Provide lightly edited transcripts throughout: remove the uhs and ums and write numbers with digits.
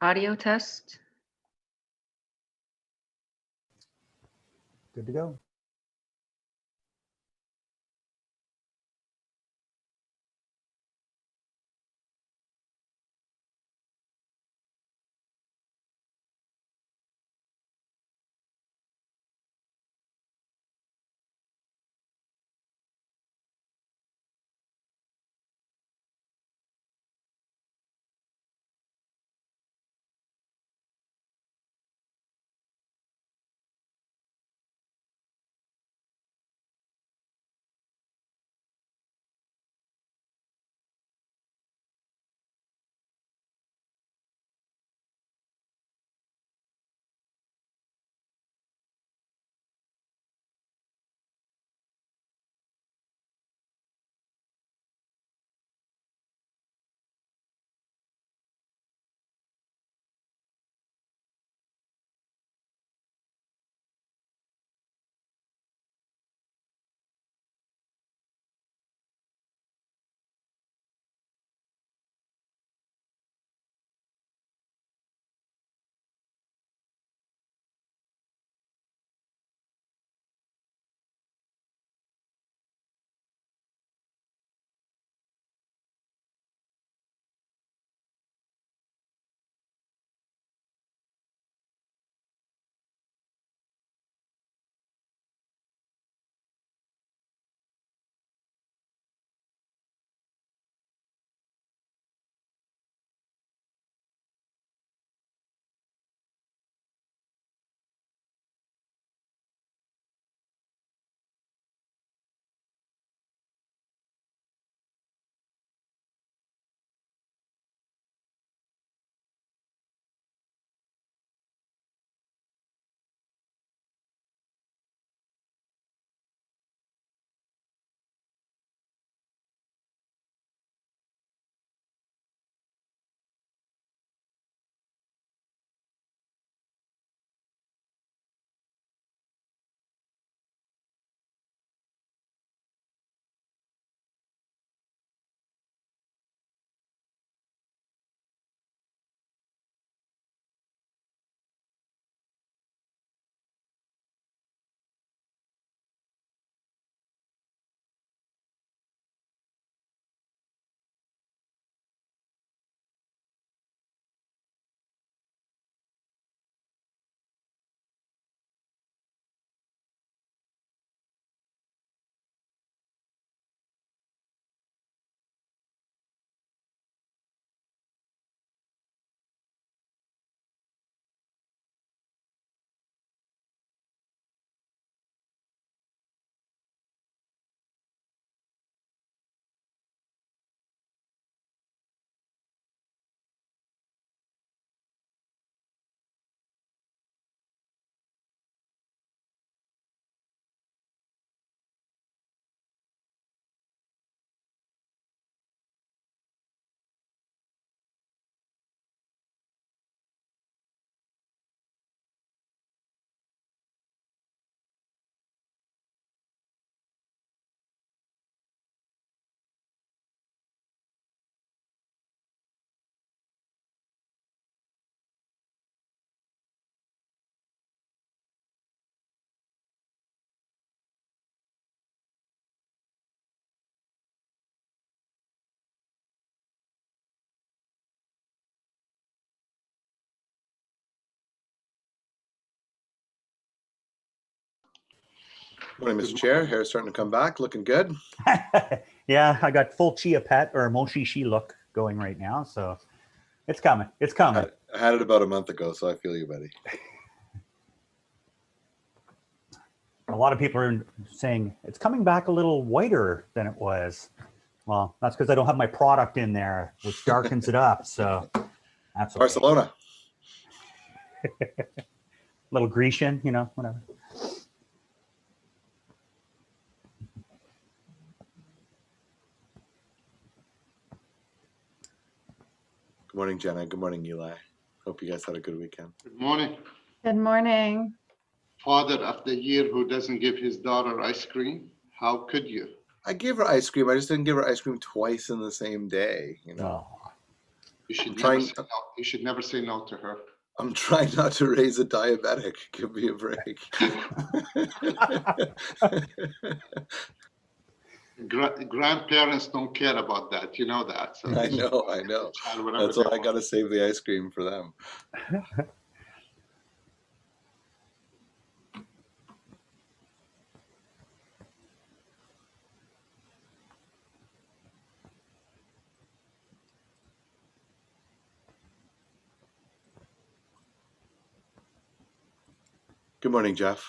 Audio test. Good to go. Morning, Mr. Chair. Hair's starting to come back, looking good. Yeah, I got full chia pet or mochi shi look going right now, so it's coming. It's coming. I had it about a month ago, so I feel you, buddy. A lot of people are saying it's coming back a little whiter than it was. Well, that's because I don't have my product in there, which darkens it up. So that's okay. Barcelona. Little Grecian, you know, whatever. Good morning, Jenna. Good morning, Eli. Hope you guys had a good weekend. Good morning. Good morning. Father of the year who doesn't give his daughter ice cream. How could you? I gave her ice cream. I just didn't give her ice cream twice in the same day, you know. Oh. You should I'm never trying. say no. You should never say no to her. I'm trying not to raise a diabetic. Give me a break. Grandparents don't care about that. You know that. So I they should know. give the child whatever That's they why I want. got to save the ice cream for them. Good morning, Jeff.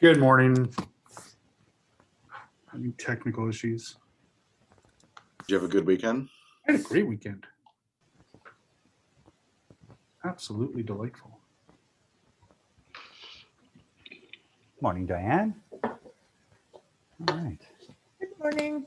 Good morning. Having technical issues. Did you have a good weekend? I had a great weekend. Absolutely delightful. Morning, Diane. All right. Good morning.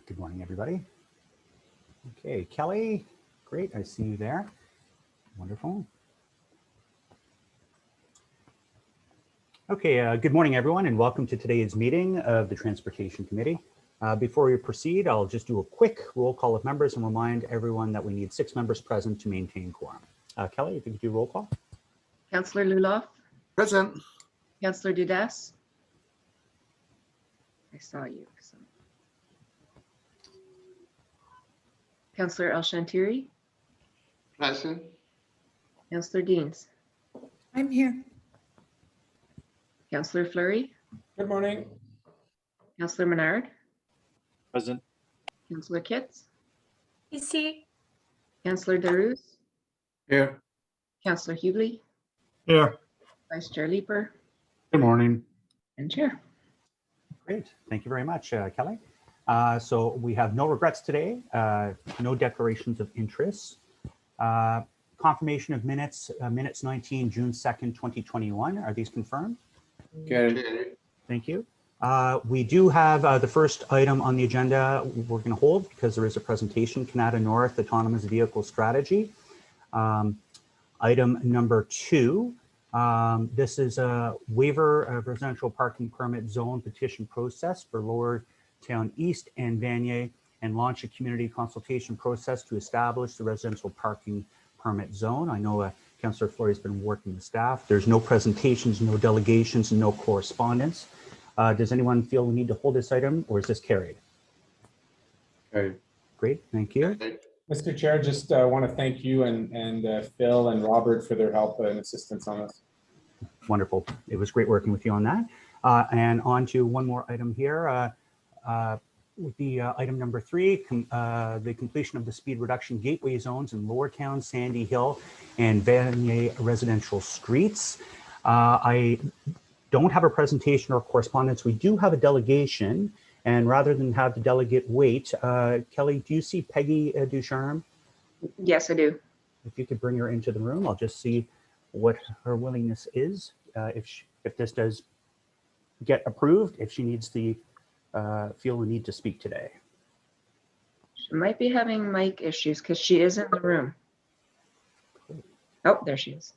Good morning, everybody. Okay, Kelly, great. I see you there. Wonderful. Okay, good morning, everyone, and welcome to today's meeting of the Transportation Committee. Before we proceed, I'll just do a quick roll call of members and remind everyone that we need 6 members present to maintain quorum. Kelly, if you could do roll call. Councillor Luloff, Present. Councillor Dudas. I saw you. So. Councillor El Shantiri, Present. Councillor Deans, I'm here. Councillor Fleury, Good morning. Councillor Menard, Present. Councillor Kitts, Ici. Councillor Darouz, Yeah. Councillor Hughley, Yeah. Vice Chair Leeper, Good morning. and Chair. Great. Thank you very much, Kelly. So we have no regrets today, no declarations of interest. Confirmation of minutes, minutes 19, June 2nd, 2021. Are these confirmed? Good. Okay. Thank you. We do have the first item on the agenda we're going to hold because there is a presentation, Canada North Autonomous Vehicle Strategy. Item number 2. This is a waiver of residential parking permit zone petition process for Lower Town East and Vanier, and launch a community consultation process to establish the residential parking permit zone. I know Councillor Fleury has been working with staff. There's no presentations, no delegations, and no correspondence. Does anyone feel we need to hold this item, or is this carried? Okay. Great, thank you. Okay. Mr. Chair, just want to thank you and Phil and Robert for their help and assistance on this. Wonderful. It was great working with you on that. And on to one more item here. With the item number 3, the completion of the speed reduction gateway zones in Lower Town, Sandy Hill, and Vanier residential streets. I don't have a presentation or correspondence. We do have a delegation, and rather than have the delegate wait, Kelly, do you see Peggy Ducharme? Yes, I do. If you could bring her into the room, I'll just see what her willingness is. If this does get approved, if she needs the feel the need to speak today. She might be having mic issues because she is in the room. Oh, there she is.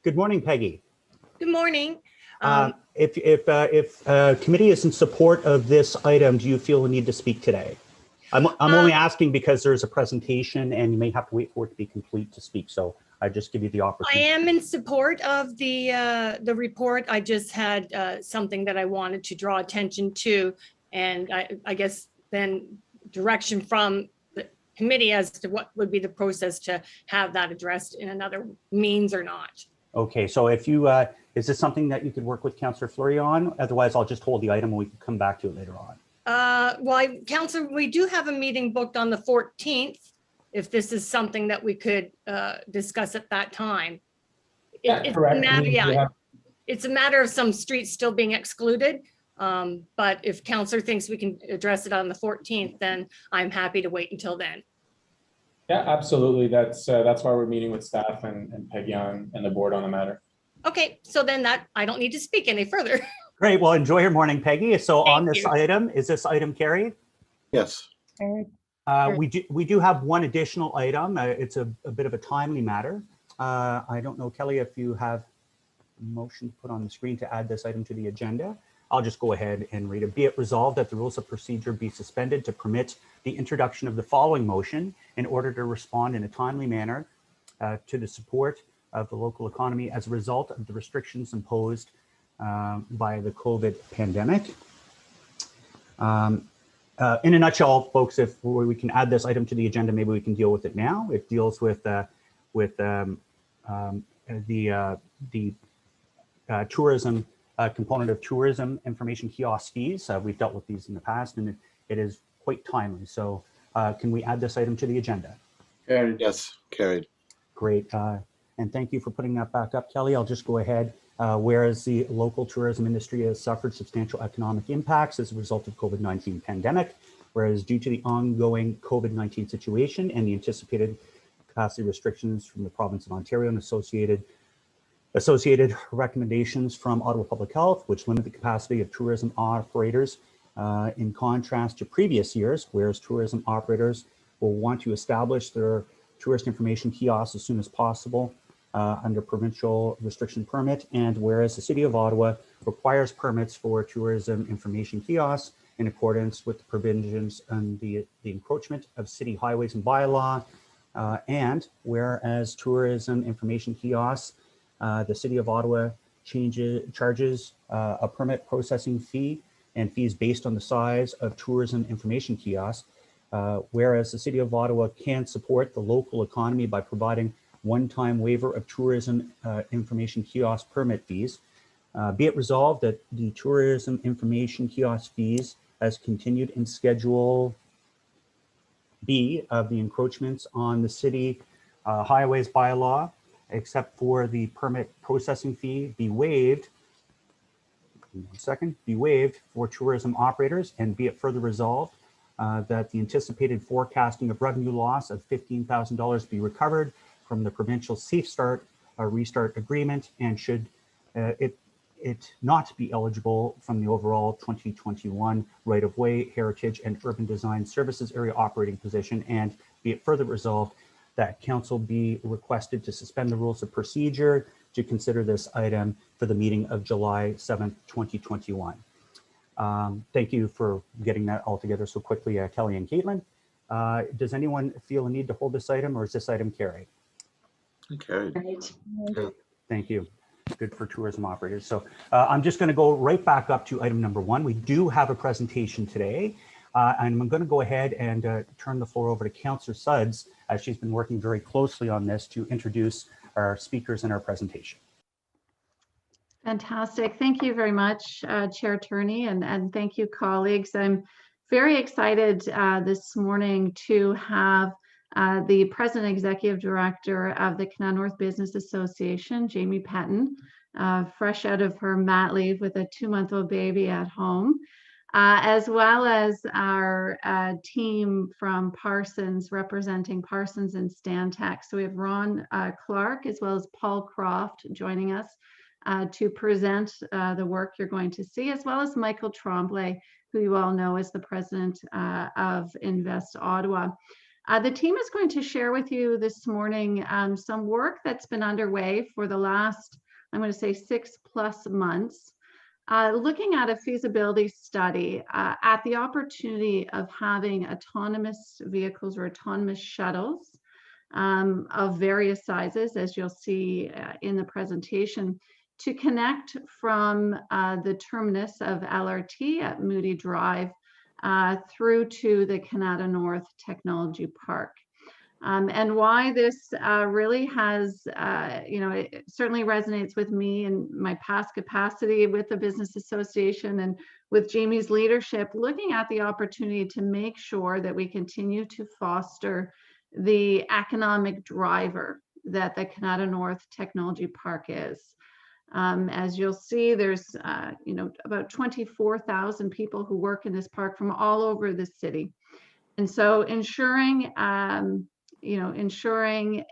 Good morning, Peggy. Good morning. If committee is in support of this item, do you feel a need to speak today? I'm only asking because there's a presentation and you may have to wait for it to be complete to speak. So I just give you the I opportunity. am in support of the report. I just had something that I wanted to draw attention to, and I guess then direction from the committee as to what would be the process to have that addressed in another means or not. Okay, so if you, is this something that you could work with Councillor Fleury on? Otherwise, I'll just hold the item and we can come back to it later on. Well, Councillor, we do have a meeting booked on the 14th. If this is something that we could discuss at that time. It's correct. a matter, We have- it's a matter of some streets still being excluded. But if Councillor thinks we can address it on the 14th, then I'm happy to wait until then. Yeah, absolutely. That's why we're meeting with staff and Peggy and the board on the matter. Okay, so then that I don't need to speak any further. Great, well, enjoy your morning, Peggy. So on Thank this you. item, is this item carried? Yes. We do have one additional item. It's a bit of a timely matter. I don't know, Kelly, if you have a motion put on the screen to add this item to the agenda. I'll just go ahead and read it. Be it resolved that the rules of procedure be suspended to permit the introduction of the following motion in order to respond in a timely manner to the support of the local economy as a result of the restrictions imposed by the COVID pandemic. In a nutshell, folks, if we can add this item to the agenda, maybe we can deal with it now. It deals with the tourism component of tourism information kiosk fees. We've dealt with these in the past, and it is quite timely. So can we add this item to the agenda? Carried. Yes. Carried. Great. And thank you for putting that back up, Kelly. I'll just go ahead. Whereas the local tourism industry has suffered substantial economic impacts as a result of COVID-19 pandemic, whereas due to the ongoing COVID-19 situation and the anticipated capacity restrictions from the province of Ontario and associated recommendations from Ottawa Public Health, which limit the capacity of tourism operators in contrast to previous years, whereas tourism operators will want to establish their tourist information kiosks as soon as possible under provincial restriction permit, and whereas the City of Ottawa requires permits for tourism information kiosks in accordance with the provisions and the encroachment of city highways and bylaw, and whereas tourism information kiosks, the City of Ottawa charges a permit processing fee and fees based on the size of tourism information kiosks, whereas the City of Ottawa can support the local economy by providing one-time waiver of tourism information kiosk permit fees. Be it resolved that the tourism information kiosk fees as continued in Schedule B of the encroachments on the city highways bylaw, except for the permit processing fee, be waived. Be waived for tourism operators, and be it further resolved that the anticipated forecasting of revenue loss of $15,000 be recovered from the provincial Safe Start Restart Agreement, and should it not be eligible from the overall 2021 right-of-way, heritage, and urban design services area operating position, and be it further resolved that council be requested to suspend the rules of procedure to consider this item for the meeting of July 7th, 2021. Thank you for getting that all together so quickly, Kelly and Caitlin. Does anyone feel a need to hold this item, or is this item carried? Carried. Right. Thank you. Good for tourism operators. So I'm just going to go right back up to item number 1. We do have a presentation today, and I'm going to go ahead and turn the floor over to Councillor Suds, as she's been working very closely on this to introduce our speakers in our presentation. Fantastic. Thank you very much, Chair Turney, and thank you, colleagues. I'm very excited this morning to have the President Executive Director of the Canada North Business Association, Jamie Petton, fresh out of her mat leave with a 2-month-old baby at home, as well as our team from Parsons, representing Parsons and Stantec. So we have Ron Clark, as well as Paul Croft joining us to present the work you're going to see, as well as Michael Tremblay, who you all know is the president of Invest Ottawa. The team is going to share with you this morning some work that's been underway for the last, I'm going to say 6+ months, looking at a feasibility study at the opportunity of having autonomous vehicles or autonomous shuttles of various sizes, as you'll see in the presentation, to connect from the terminus of LRT at Moody Drive through to the Canada North Technology Park. And why this really has, it certainly resonates with me in my past capacity with the Business Association and with Jamie's leadership, looking at the opportunity to make sure that we continue to foster the economic driver that the Canada North Technology Park is. As you'll see, there's about 24,000 people who work in this park from all over the city. And so ensuring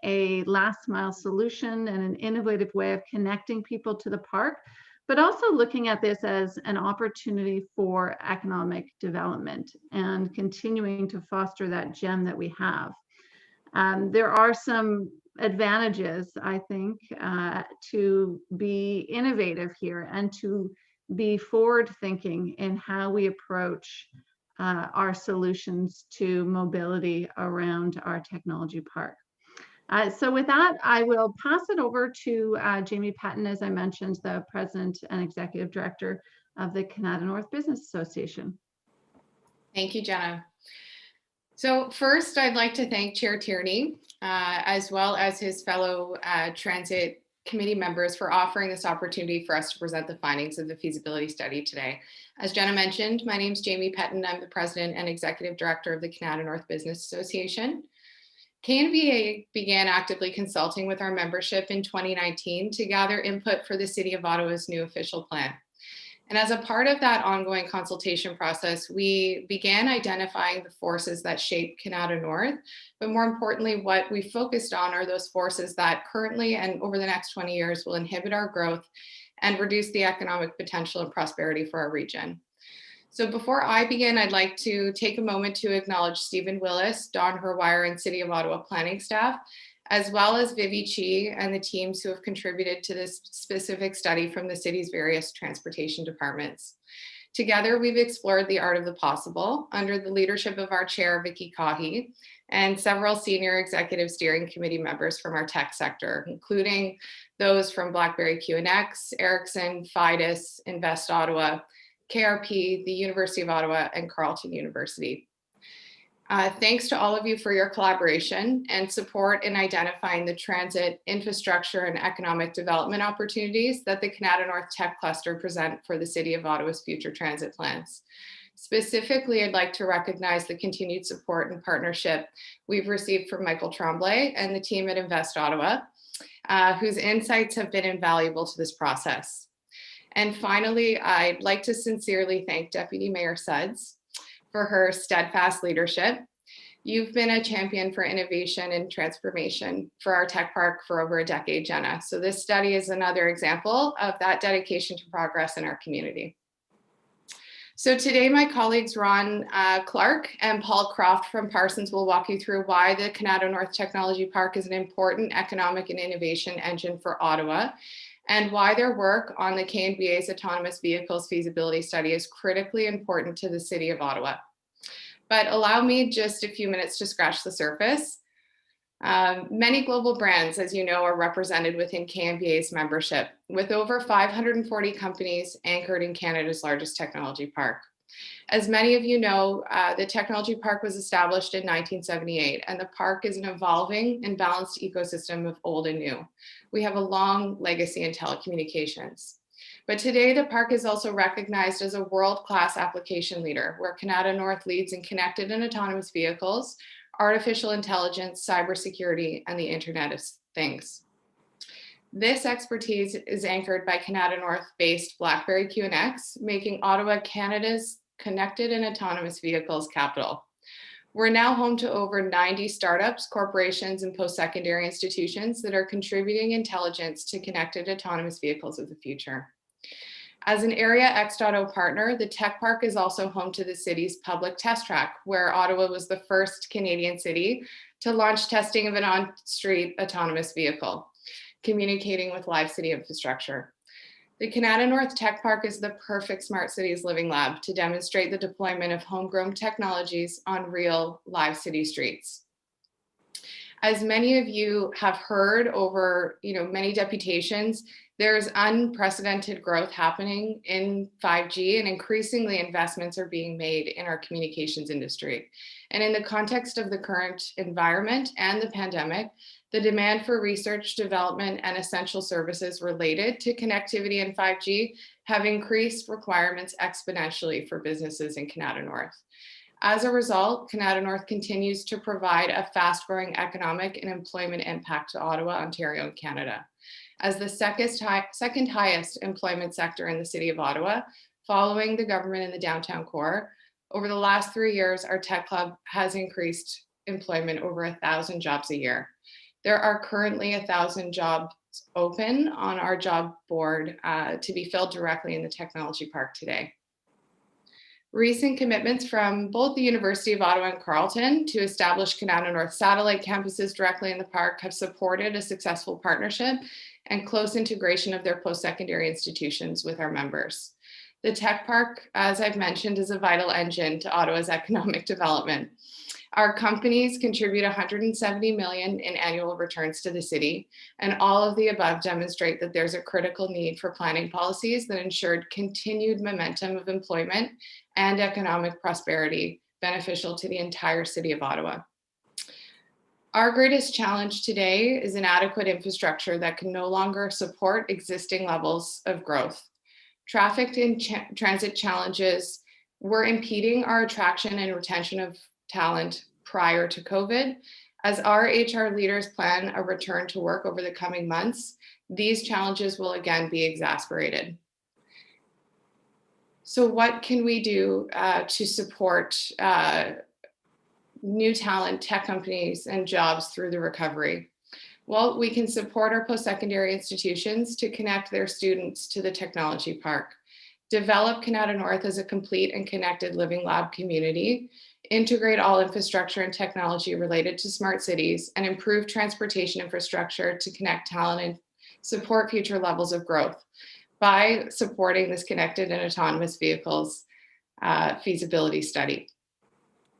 a last mile solution and an innovative way of connecting people to the park, but also looking at this as an opportunity for economic development and continuing to foster that gem that we have. There are some advantages, I think, to be innovative here and to be forward thinking in how we approach our solutions to mobility around our technology park. So with that, I will pass it over to Jamie Patton, as I mentioned, the President and Executive Director of the Canada North Business Association. Thank you, Jenna. So first, I'd like to thank Chair Tierney, as well as his fellow Transit Committee members for offering this opportunity for us to present the findings of the feasibility study today. As Jenna mentioned, my name is Jamie Petton. I'm the President and Executive Director of the Canada North Business Association. KNBA began actively consulting with our membership in 2019 to gather input for the City of Ottawa's new official plan. And as a part of that ongoing consultation process, we began identifying the forces that shape Canada North, but more importantly, what we focused on are those forces that currently and over the next 20 years will inhibit our growth and reduce the economic potential and prosperity for our region. So before I begin, I'd like to take a moment to acknowledge Stephen Willis, Don Herwire, and City of Ottawa planning staff, as well as Vivi Chi and the teams who have contributed to this specific study from the city's various transportation departments. Together, we've explored the art of the possible under the leadership of our chair, Vicky Kahi, and several senior executive steering committee members from our tech sector, including those from BlackBerry QNX, Ericsson, Fidus, Invest Ottawa, KRP, the University of Ottawa, and Carleton University. Thanks to all of you for your collaboration and support in identifying the transit infrastructure and economic development opportunities that the Canada North Tech Cluster present for the City of Ottawa's future transit plans. Specifically, I'd like to recognize the continued support and partnership we've received from Michael Tremblay and the team at Invest Ottawa, whose insights have been invaluable to this process. And finally, I'd like to sincerely thank Deputy Mayor Suds for her steadfast leadership. You've been a champion for innovation and transformation for our tech park for over a decade, Jenna. So this study is another example of that dedication to progress in our community. So today, my colleagues Ron Clark and Paul Croft from Parsons will walk you through why the Canada North Technology Park is an important economic and innovation engine for Ottawa, and why their work on the KNBA's autonomous vehicles feasibility study is critically important to the City of Ottawa. But allow me just a few minutes to scratch the surface. Many global brands, as you know, are represented within KNBA's membership, with over 540 companies anchored in Canada's largest technology park. As many of you know, the technology park was established in 1978, and the park is an evolving and balanced ecosystem of old and new. We have a long legacy in telecommunications. But today, the park is also recognized as a world-class application leader, where Canada North leads in connected and autonomous vehicles, artificial intelligence, cybersecurity, and the Internet of Things. This expertise is anchored by Canada North-based BlackBerry QNX, making Ottawa Canada's connected and autonomous vehicles capital. We're now home to over 90 startups, corporations, and post-secondary institutions that are contributing intelligence to connected autonomous vehicles of the future. As an Area X.O partner, the Tech Park is also home to the city's public test track, where Ottawa was the first Canadian city to launch testing of an on-street autonomous vehicle, communicating with live city infrastructure. The Canada North Tech Park is the perfect smart cities living lab to demonstrate the deployment of homegrown technologies on real live city streets. As many of you have heard over many deputations, there's unprecedented growth happening in 5G, and increasingly investments are being made in our communications industry. And in the context of the current environment and the pandemic, the demand for research, development, and essential services related to connectivity and 5G have increased requirements exponentially for businesses in Canada North. As a result, Canada North continues to provide a fast-growing economic and employment impact to Ottawa, Ontario, and Canada. As the second highest employment sector in the city of Ottawa, following the government in the downtown core, over the last 3 years, our tech club has increased employment over 1,000 jobs a year. There are currently 1,000 jobs open on our job board to be filled directly in the technology park today. Recent commitments from both the University of Ottawa and Carleton to establish Canada North satellite campuses directly in the park have supported a successful partnership and close integration of their post-secondary institutions with our members. The Tech Park, as I've mentioned, is a vital engine to Ottawa's economic development. Our companies contribute $170 million in annual returns to the city, and all of the above demonstrate that there's a critical need for planning policies that ensured continued momentum of employment and economic prosperity beneficial to the entire city of Ottawa. Our greatest challenge today is inadequate infrastructure that can no longer support existing levels of growth. Traffic and transit challenges were impeding our attraction and retention of talent prior to COVID. As our HR leaders plan a return to work over the coming months, these challenges will again be exacerbated. So what can we do to support new talent, tech companies, and jobs through the recovery? Well, we can support our post-secondary institutions to connect their students to the technology park, develop Canada North as a complete and connected living lab community, integrate all infrastructure and technology related to smart cities, and improve transportation infrastructure to connect talent and support future levels of growth by supporting this connected and autonomous vehicles feasibility study.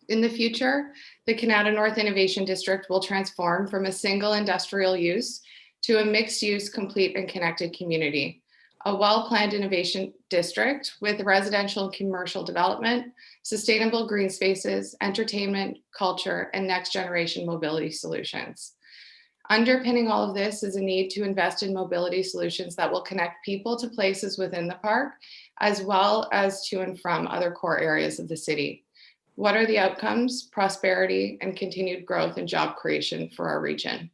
In the future, the Canada North Innovation District will transform from a single industrial use to a mixed-use, complete and connected community. A well-planned innovation district with residential and commercial development, sustainable green spaces, entertainment, culture, and next-generation mobility solutions. Underpinning all of this is a need to invest in mobility solutions that will connect people to places within the park, as well as to and from other core areas of the city. What are the outcomes? Prosperity and continued growth and job creation for our region.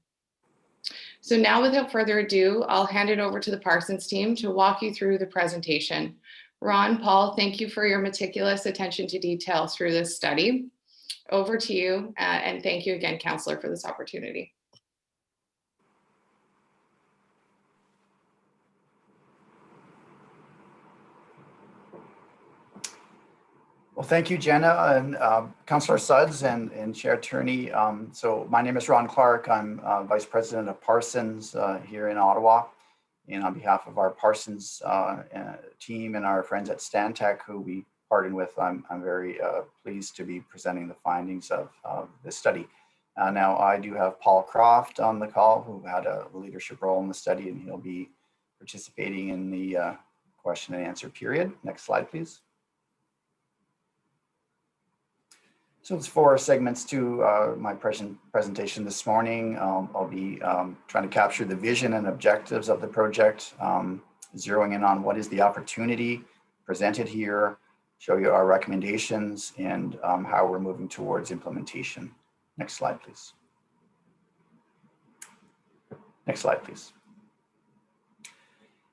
So now, without further ado, I'll hand it over to the Parsons team to walk you through the presentation. Ron, Paul, thank you for your meticulous attention to detail through this study. Over to you, and thank you again, Councillor, for this opportunity. Well, thank you, Jenna, and Councillor Suds and Chair Turney. So my name is Ron Clark. I'm Vice President of Parsons here in Ottawa. And on behalf of our Parsons team and our friends at Stantec, who we partnered with, I'm very pleased to be presenting the findings of this study. Now, I do have Paul Croft on the call, who had a leadership role in the study, and he'll be participating in the question and answer period. Next slide, please. So it's 4 segments to my presentation this morning. I'll be trying to capture the vision and objectives of the project, zeroing in on what is the opportunity presented here, show you our recommendations, and how we're moving towards implementation. Next slide, please. Next slide, please.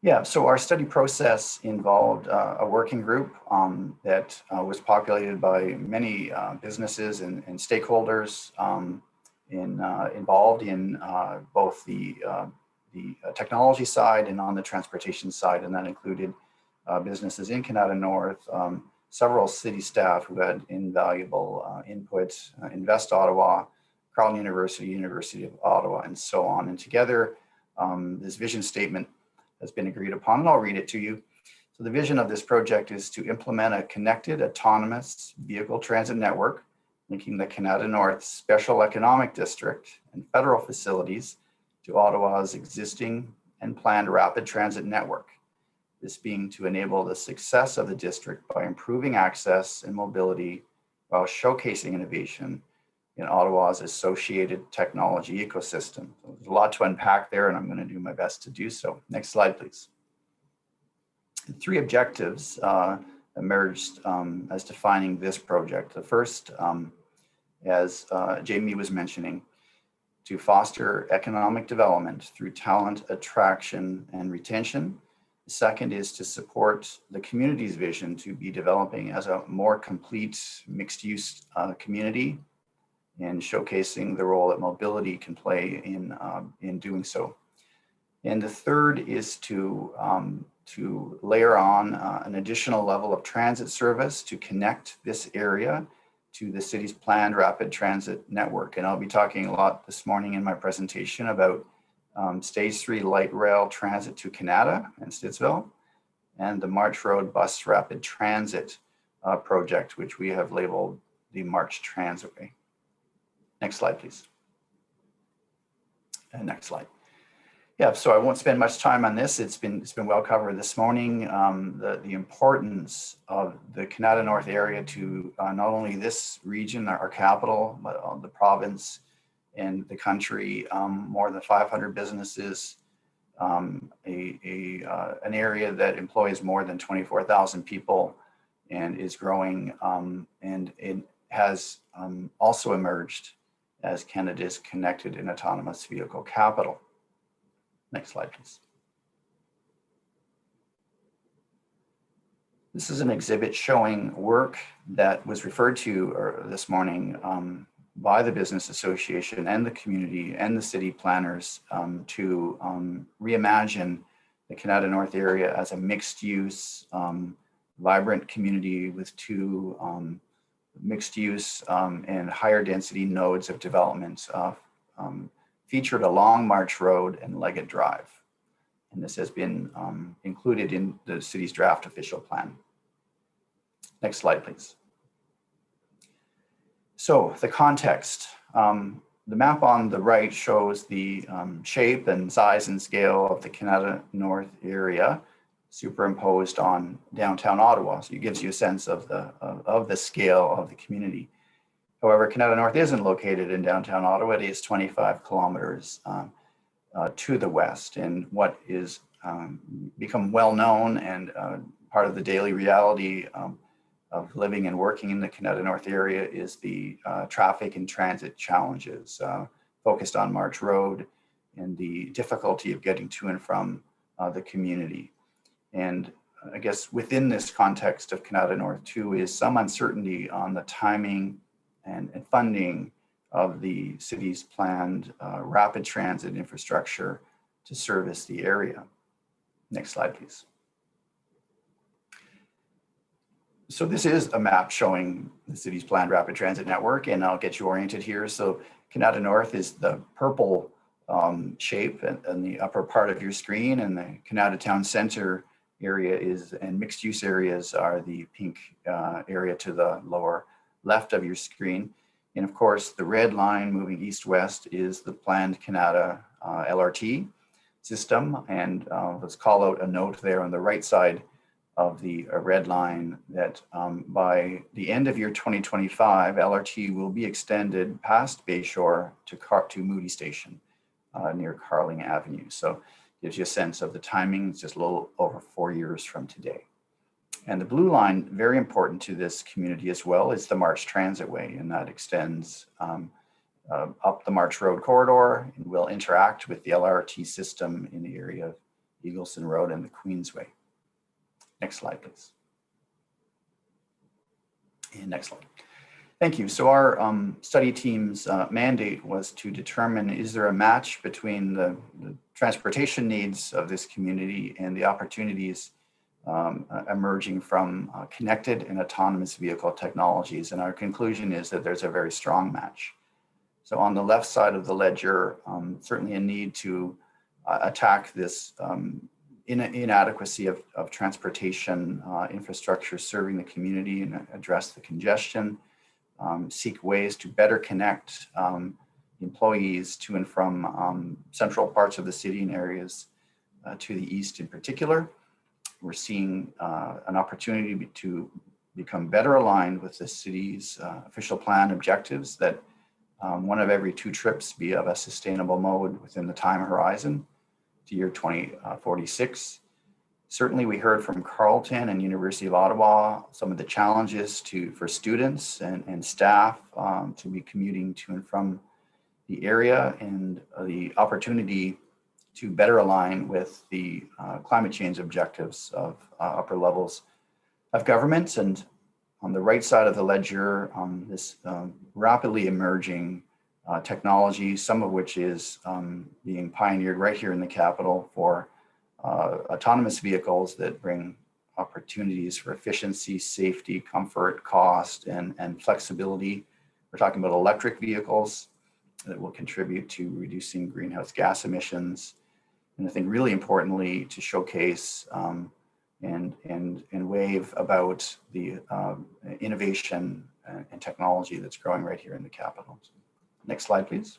Yeah, so our study process involved a working group that was populated by many businesses and stakeholders involved in both the technology side and on the transportation side, and that included businesses in Canada North, several city staff who had invaluable input, Invest Ottawa, Carleton University, University of Ottawa, and so on. And together, this vision statement has been agreed upon, and I'll read it to you. So the vision of this project is to implement a connected autonomous vehicle transit network linking the Canada North Special Economic District and federal facilities to Ottawa's existing and planned rapid transit network. This being to enable the success of the district by improving access and mobility while showcasing innovation in Ottawa's associated technology ecosystem. So there's a lot to unpack there, and I'm going to do my best to do so. Next slide, please. The three objectives emerged as defining this project. The first, as Jamie was mentioning, to foster economic development through talent attraction and retention. The second is to support the community's vision to be developing as a more complete mixed-use community and showcasing the role that mobility can play in doing so. And the third is to layer on an additional level of transit service to connect this area to the city's planned rapid transit network. And I'll be talking a lot this morning in my presentation about Stage 3 light rail transit to Canada and Stittsville, and the March Road Bus Rapid Transit project, which we have labeled the March Transitway. Next slide, please. And next slide. Yeah, so I won't spend much time on this. It's been well covered this morning. The importance of the Canada North area to not only this region, our capital, but the province and the country. More than 500 businesses, an area that employs more than 24,000 people and is growing, and it has also emerged as Canada's connected and autonomous vehicle capital. Next slide, please. This is an exhibit showing work that was referred to this morning by the Business Association and the community and the city planners to reimagine the Canada North area as a mixed-use, vibrant community with two mixed-use and higher density nodes of development featured along March Road and Leggett Drive. And this has been included in the city's draft official plan. Next slide, please. So the context. The map on the right shows the shape and size and scale of the Canada North area superimposed on downtown Ottawa. So it gives you a sense of the scale of the community. However, Canada North isn't located in downtown Ottawa. It is 25 kilometers to the west. And what is become well known and part of the daily reality of living and working in the Canada North area is the traffic and transit challenges focused on March Road and the difficulty of getting to and from the community. And I guess within this context of Canada North too is some uncertainty on the timing and funding of the city's planned rapid transit infrastructure to service the area. Next slide, please. So this is a map showing the city's planned rapid transit network, and I'll get you oriented here. So Canada North is the purple shape in the upper part of your screen, and the Canada Town Centre area and mixed use areas are the pink area to the lower left of your screen. And of course, the red line moving east-west is the planned Canada LRT system. And let's call out a note there on the right side of the red line that by the end of year 2025, LRT will be extended past Bayshore to Moody Station near Carling Avenue. So gives you a sense of the timing. It's just a little over 4 years from today. And the blue line, very important to this community as well, is the March Transitway, and that extends up the March Road corridor and will interact with the LRT system in the area of Eagleson Road and the Queensway. Next slide, please. And next slide. Thank you. So our study team's mandate was to determine, is there a match between the transportation needs of this community and the opportunities emerging from connected and autonomous vehicle technologies. And our conclusion is that there's a very strong match. So on the left side of the ledger, certainly a need to attack this inadequacy of transportation infrastructure serving the community and address the congestion, seek ways to better connect employees to and from central parts of the city and areas to the east in particular. We're seeing an opportunity to become better aligned with the city's official plan objectives that one of every 2 trips be of a sustainable mode within the time horizon to year 2046. Certainly we heard from Carleton and University of Ottawa some of the challenges for students and staff to be commuting to and from the area, and the opportunity to better align with the climate change objectives of upper levels of government. And on the right side of the ledger, this rapidly emerging technology, some of which is being pioneered right here in the capital for autonomous vehicles that bring opportunities for efficiency, safety, comfort, cost, and flexibility. We're talking about electric vehicles that will contribute to reducing greenhouse gas emissions. And I think really importantly to showcase and wave about the innovation and technology that's growing right here in the capital. Next slide, please.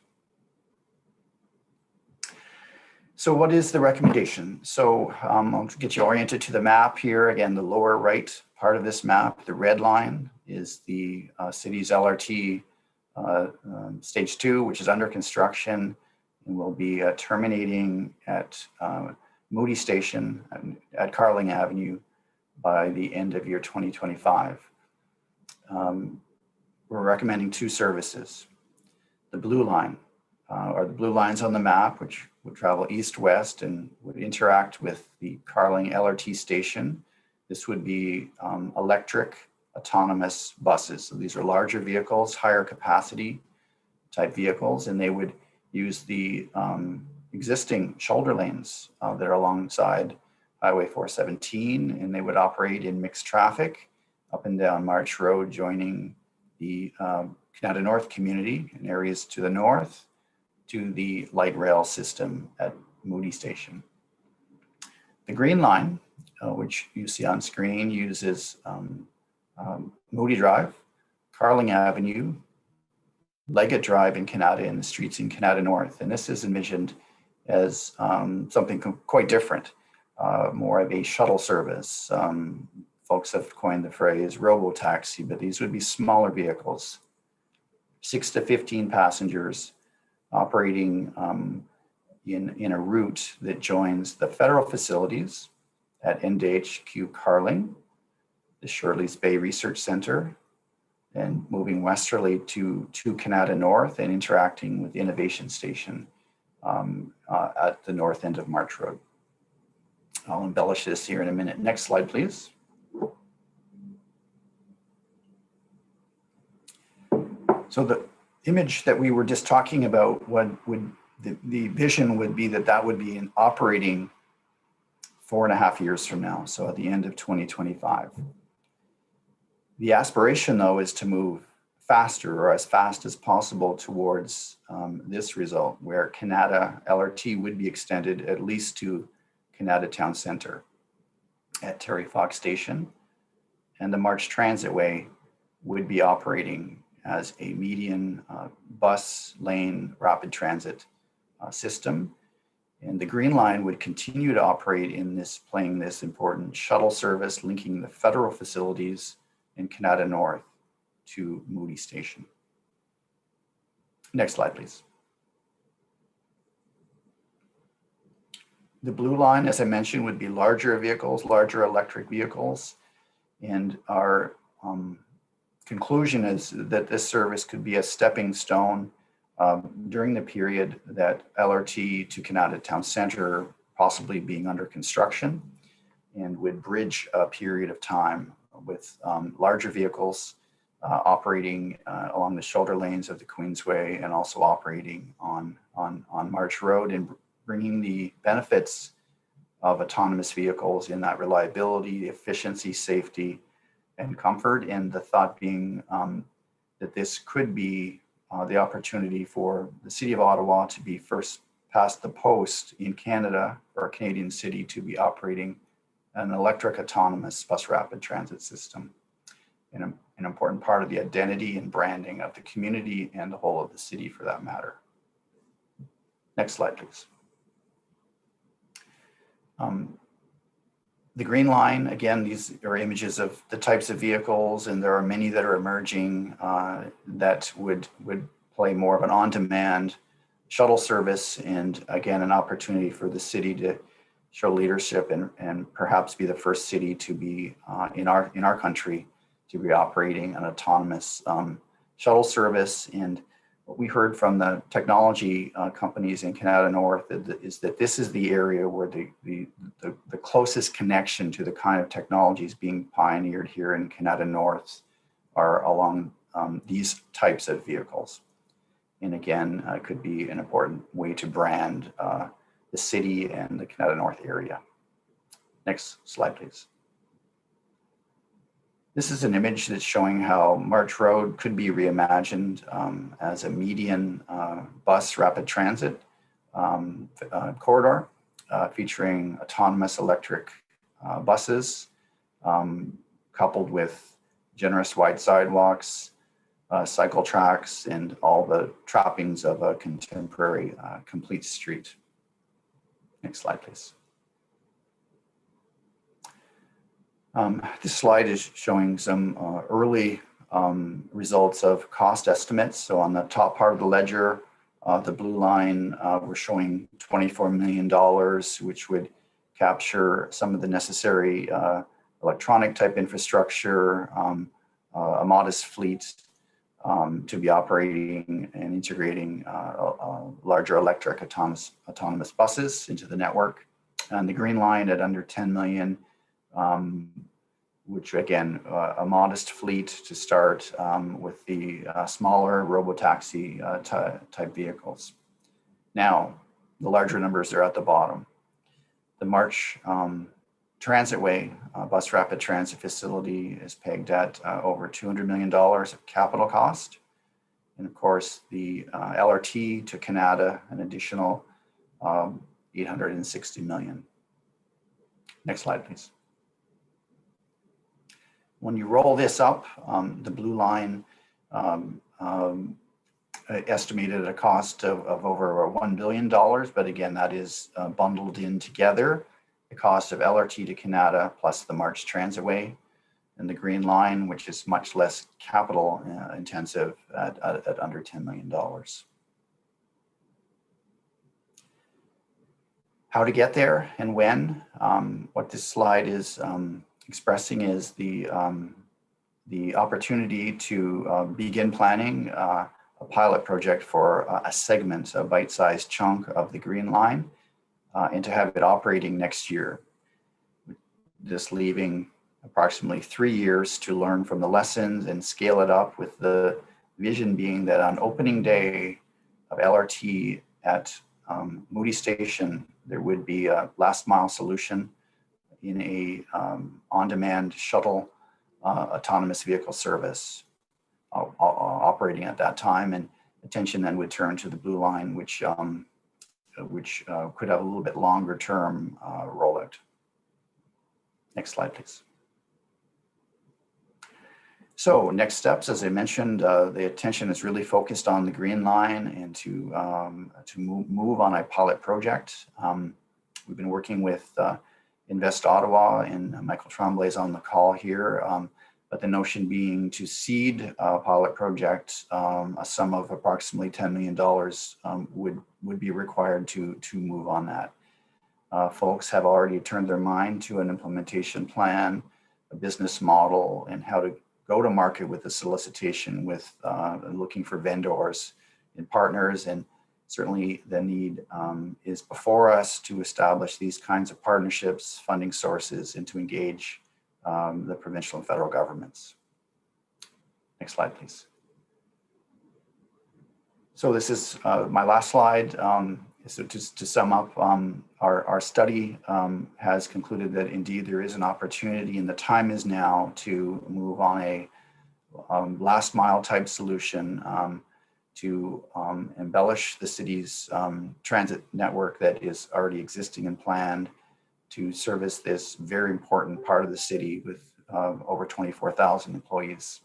So what is the recommendation? So I'll get you oriented to the map here. Again, the lower right part of this map, the red line is the city's LRT stage 2, which is under construction and will be terminating at Moody Station at Carling Avenue by the end of year 2025. We're recommending 2 services. The blue line, or the blue lines on the map, which would travel east-west and would interact with the Carling LRT station. This would be electric autonomous buses. So these are larger vehicles, higher capacity type vehicles, and they would use the existing shoulder lanes that are alongside Highway 417, and they would operate in mixed traffic up and down March Road, joining the Canada North community in areas to the north to the light rail system at Moody Station. The green line, which you see on screen, uses Moody Drive, Carling Avenue, Leggett Drive in Canada, and the streets in Canada North. And this is envisioned as something quite different, more of a shuttle service. Folks have coined the phrase robo-taxi, but these would be smaller vehicles, 6 to 15 passengers, operating in a route that joins the federal facilities at NDHQ Carling, the Shirley's Bay Research Center, and moving westerly to Canada North and interacting with the Innovation Station at the north end of March Road. I'll embellish this here in a minute. Next slide, please. So the image that we were just talking about, the vision would be that would be in operating 4.5 years from now, so at the end of 2025. The aspiration, though, is to move faster, or as fast as possible, towards this result, where Canada LRT would be extended at least to Canada Town Centre at Terry Fox Station, and the March Transitway would be operating as a median bus lane rapid transit system. And the green line would continue to operate in this, playing this important shuttle service linking the federal facilities in Canada North to Moody Station. Next slide, please. The blue line, as I mentioned, would be larger vehicles, larger electric vehicles. And our conclusion is that this service could be a stepping stone during the period that LRT to Canada Town Centre possibly being under construction, and would bridge a period of time with larger vehicles operating along the shoulder lanes of the Queensway, and also operating on March Road, and bringing the benefits of autonomous vehicles in that reliability, efficiency, safety, and comfort. And the thought being that this could be the opportunity for the City of Ottawa to be first past the post in Canada or a Canadian city to be operating an electric autonomous bus rapid transit system. An important part of the identity and branding of the community and the whole of the city for that matter. Next slide, please. The green line, again, these are images of the types of vehicles, and there are many that are emerging that would play more of an on-demand shuttle service, and again, an opportunity for the city to show leadership and perhaps be the first city to be in our country to be operating an autonomous shuttle service. What we heard from the technology companies in Canada North is that this is the area where the closest connection to the kind of technologies being pioneered here in Canada North are along these types of vehicles. And again, could be an important way to brand the city and the Canada North area. Next slide, please. This is an image that's showing how March Road could be reimagined as a median bus rapid transit corridor featuring autonomous electric buses coupled with generous wide sidewalks, cycle tracks, and all the trappings of a contemporary complete street. Next slide, please. This slide is showing some early results of cost estimates. So on the top part of the ledger, the blue line, we're showing $24 million, which would capture some of the necessary electronic type infrastructure, a modest fleet to be operating and integrating larger electric autonomous buses into the network. And the green line at under 10 million, which again, a modest fleet to start with the smaller robotaxi type vehicles. Now, the larger numbers are at the bottom. The March Transitway bus rapid transit facility is pegged at over $200 million of capital cost. And of course, the LRT to Canada, an additional $860 million. Next slide, please. When you roll this up, the blue line estimated at a cost of over $1 billion, but again, that is bundled in together, the cost of LRT to Canada plus the March Transitway, and the green line, which is much less capital intensive at under $10 million. How to get there and when? What this slide is expressing is the opportunity to begin planning a pilot project for a segment, a bite-sized chunk of the green line, and to have it operating next year. Just leaving approximately 3 years to learn from the lessons and scale it up, with the vision being that on opening day of LRT at Moody Station, there would be a last mile solution in a on-demand shuttle autonomous vehicle service operating at that time, and attention then would turn to the blue line, which could have a little bit longer term rollout. Next slide, please. So next steps, as I mentioned, the attention is really focused on the green line and to move on a pilot project. We've been working with Invest Ottawa, and Michael Tremblay is on the call here. But the notion being to seed a pilot project, a sum of approximately $10 million would be required to move on that. Folks have already turned their mind to an implementation plan, a business model, and how to go to market with the solicitation, with looking for vendors and partners. And certainly the need is before us to establish these kinds of partnerships, funding sources, and to engage the provincial and federal governments. Next slide, please. So this is my last slide. So to sum up, our study has concluded that indeed there is an opportunity, and the time is now to move on a last mile type solution to embellish the city's transit network that is already existing and planned to service this very important part of the city with over 24,000 employees.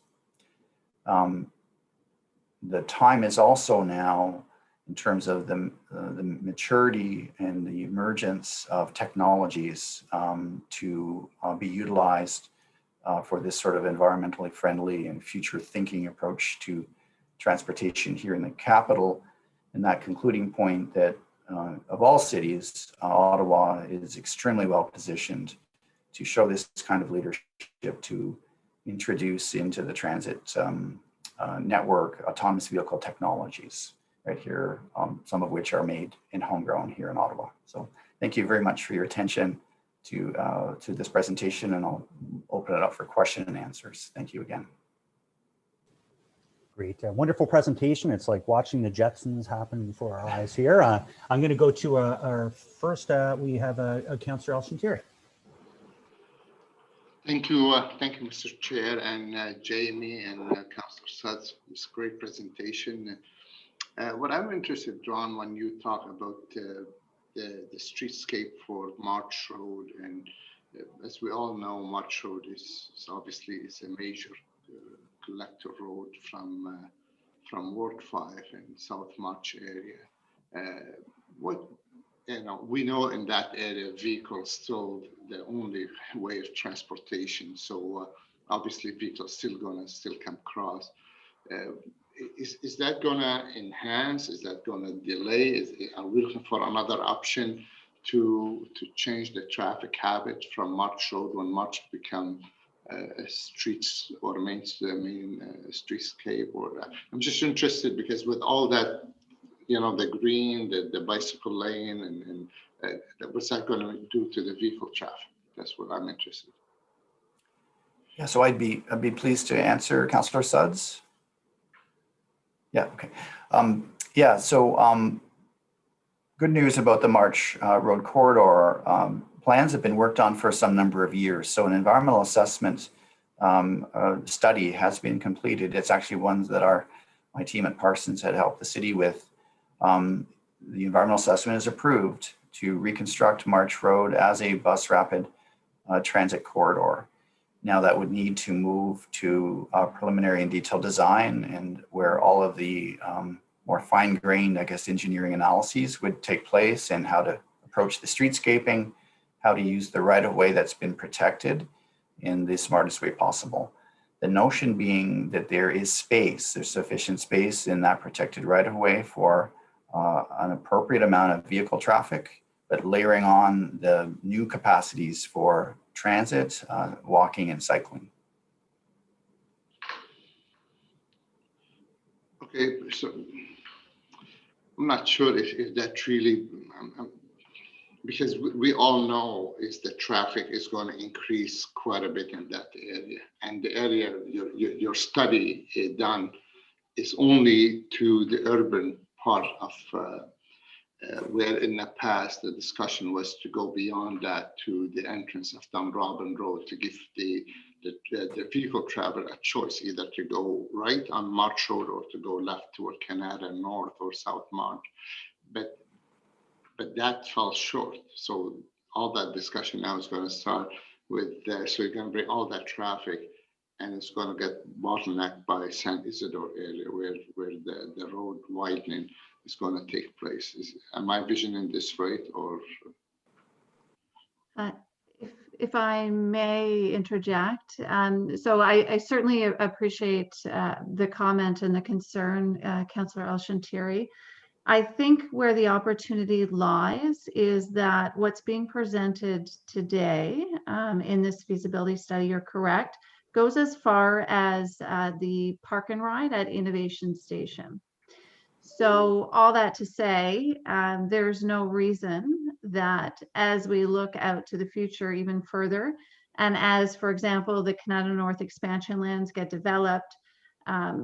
The time is also now, in terms of the maturity and the emergence of technologies to be utilized for this sort of environmentally friendly and future thinking approach to transportation here in the capital. And that concluding point that of all cities, Ottawa is extremely well positioned to show this kind of leadership to introduce into the transit network autonomous vehicle technologies right here, some of which are made and homegrown here in Ottawa. So thank you very much for your attention to this presentation, and I'll open it up for question and answers. Thank you again. Great, wonderful presentation. It's like watching the Jetsons happen before our eyes here. I'm going to go to our first, we have Councillor El-Shantiri. Thank you, Mr. Chair, and Jamie and Councillor Suds. It's a great presentation. What I'm interested, Ron, when you talk about the streetscape for March Road, and as we all know, March Road is obviously a major collector road from Ward 5 and South March area. We know in that area, vehicles still the only way of transportation. So obviously, vehicles still come across. Is that gonna enhance? Is that gonna delay? Are we looking for another option to change the traffic habit from March Road when March become streets or main streetscape? Or I'm just interested because with all that, the green, the bicycle lane, and what's that going to do to the vehicle traffic? That's what I'm interested in. Yeah, so I'd be pleased to answer, Councillor Suds. Yeah, okay. Good news about the March Road corridor. Plans have been worked on for some number of years. So an environmental assessment study has been completed. It's actually ones that my team at Parsons had helped the city with. The environmental assessment is approved to reconstruct March Road as a bus rapid transit corridor. Now that would need to move to preliminary and detailed design, and where all of the more fine-grained, engineering analyses would take place, and how to approach the streetscaping, how to use the right-of-way that's been protected in the smartest way possible. The notion being that there's sufficient space in that protected right-of-way for an appropriate amount of vehicle traffic, but layering on the new capacities for transit, walking, and cycling. Okay, so I'm not sure if that really, because we all know is the traffic is going to increase quite a bit in that area, and the area your study done is only to the urban part of where in the past the discussion was to go beyond that to the entrance of Dunrobin Road to give the vehicle traveler a choice, either to go right on March Road or to go left toward Canada North or South March. But that fell short. So all that discussion now is going to start with, so you're going to bring all that traffic, and it's going to get bottlenecked by St. Isidore area where the road widening is going to take place. Am I visioning this right, or? If I may interject, so I certainly appreciate the comment and the concern, Councillor El-Shantiri. I think where the opportunity lies is that what's being presented today in this feasibility study, you're correct, goes as far as the park and ride at Innovation Station. So all that to say, there's no reason that as we look out to the future even further, and as, for example, the Canada North expansion lands get developed,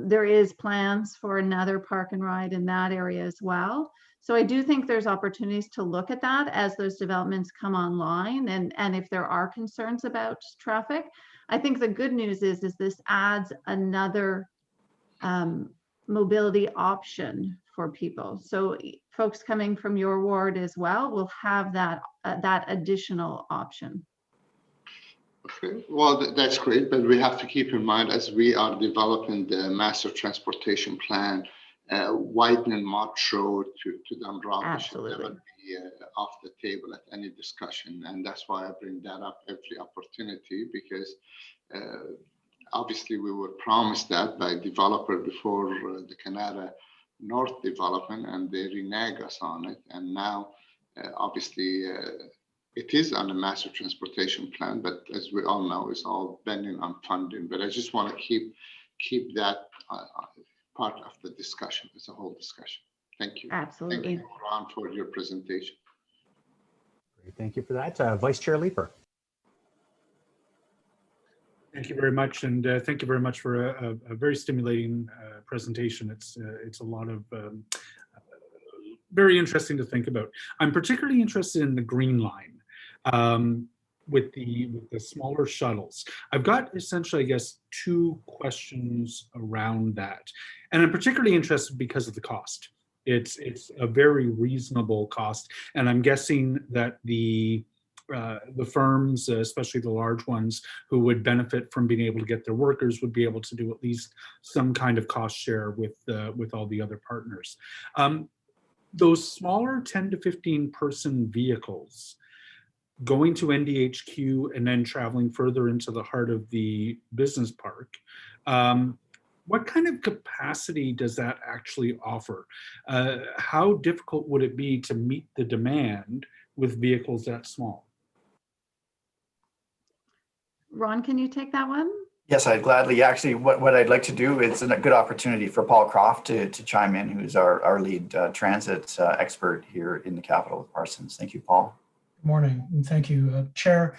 there is plans for another park and ride in that area as well. So I do think there's opportunities to look at that as those developments come online, and if there are concerns about traffic. I think the good news is this adds another mobility option for people. So folks coming from your ward as well will have that additional option. Okay, well, that's great, but we have to keep in mind as we are developing the master transportation plan, widening March Road to Dunrobin should never be off the table at any discussion. And that's why I bring that up every opportunity, because obviously we were promised that by developer before the Canada North development, and they renege us on it. And now, obviously, it is on the master transportation plan, but as we all know, it's all depending on funding. But I just want to keep that part of the discussion. It's a whole discussion. Thank you. Absolutely. Thank you, Ron, for your presentation. Great, thank you for that. Vice Chair Leeper. Thank you very much, and thank you very much for a very stimulating presentation. It's a lot of very interesting to think about. I'm particularly interested in the green line with the smaller shuttles. I've got essentially, I guess, two questions around that, and I'm particularly interested because of the cost. It's a very reasonable cost, and I'm guessing that the firms, especially the large ones, who would benefit from being able to get their workers would be able to do at least some kind of cost share with all the other partners. Those smaller 10 to 15 person vehicles going to NDHQ and then traveling further into the heart of the business park, what kind of capacity does that actually offer? How difficult would it be to meet the demand with vehicles that small? Ron, can you take that one? Yes, I'd gladly. Actually, what I'd like to do is a good opportunity for Paul Croft to chime in, who's our lead transit expert here in the capital of Parsons. Thank you, Paul. Good morning, and thank you, Chair.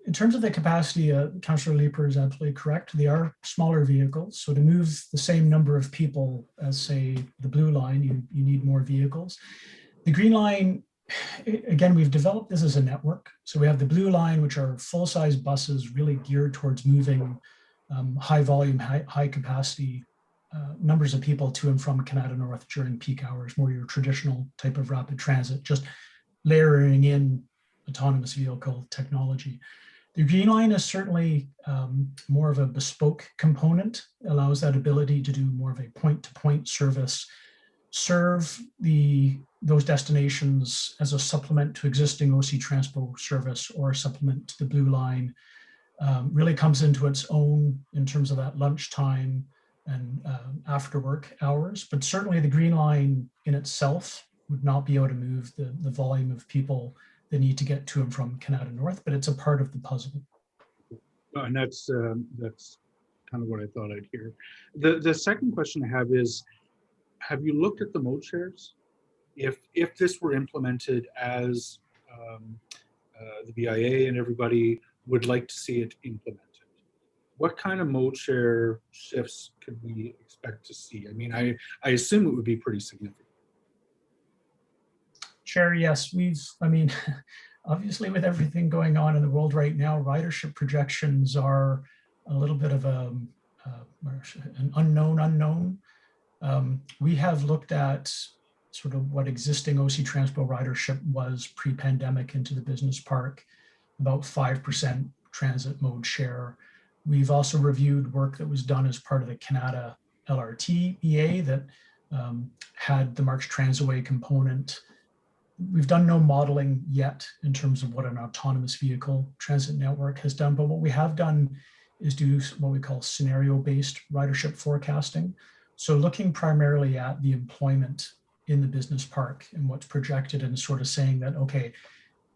In terms of the capacity, Councillor Leeper is absolutely correct. They are smaller vehicles, so to move the same number of people as, say, the Blue Line, you need more vehicles. The Green Line, again, we've developed this as a network. So we have the Blue Line, which are full-size buses really geared towards moving high volume, high capacity numbers of people to and from Canada North during peak hours, more your traditional type of rapid transit, just layering in autonomous vehicle technology. The Green Line is certainly more of a bespoke component, allows that ability to do more of a point-to-point service, serve those destinations as a supplement to existing OC Transpo service or a supplement to the Blue Line. Really comes into its own in terms of that lunchtime and after work hours, but certainly the Green Line in itself would not be able to move the volume of people that need to get to and from Canada North, but it's a part of the puzzle. And that's kind of what I thought I'd hear. The second question I have is, have you looked at the mode shares? If this were implemented as the BIA and everybody would like to see it implemented, what kind of mode share shifts could we expect to see? I mean, I assume it would be pretty significant. Chair, yes, obviously with everything going on in the world right now, ridership projections are a little bit of an unknown. We have looked at sort of what existing OC Transpo ridership was pre-pandemic into the business park, about 5% transit mode share. We've also reviewed work that was done as part of the Canada LRT EA that had the March Transaway component. We've done no modeling yet in terms of what an autonomous vehicle transit network has done, but what we have done is do what we call scenario-based ridership forecasting. So looking primarily at the employment in the business park and what's projected and sort of saying that, okay,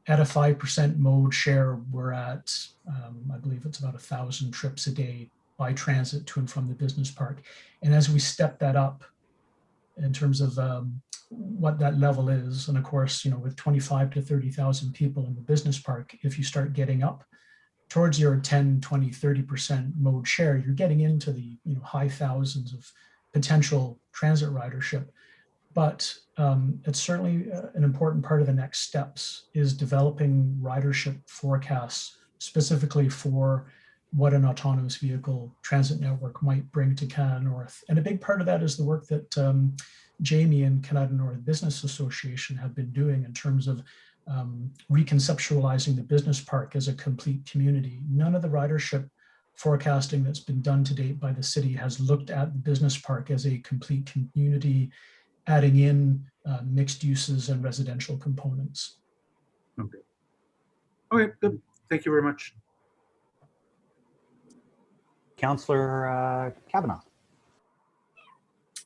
at a 5% mode share, we're at, I believe it's about 1,000 trips a day by transit to and from the business park. And as we step that up in terms of what that level is, and of course, with 25 to 30,000 people in the business park, if you start getting up towards your 10, 20, 30% mode share, you're getting into the high thousands of potential transit ridership. But it's certainly an important part of the next steps is developing ridership forecasts specifically for what an autonomous vehicle transit network might bring to Canada North. And a big part of that is the work that Jamie and Canada North Business Association have been doing in terms of reconceptualizing the business park as a complete community. None of the ridership forecasting that's been done to date by the city has looked at the business park as a complete community, adding in mixed uses and residential components. Okay. Okay, good. Thank you very much. Councillor Kavanaugh.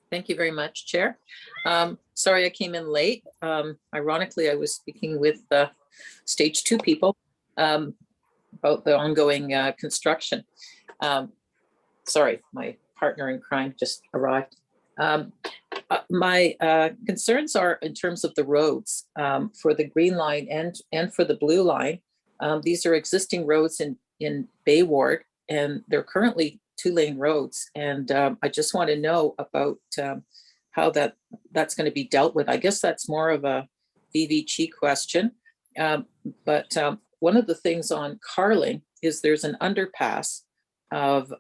Thank you very much, Chair. Sorry I came in late. Ironically, I was speaking with stage 2 people about the ongoing construction. Sorry, my partner in crime just arrived. My concerns are in terms of the roads for the green line and for the blue line. These are existing roads in Bay Ward, and they're currently 2-lane roads. And I just want to know about how that's going to be dealt with. I guess that's more of a VVG question. But one of the things on Carling is there's an underpass of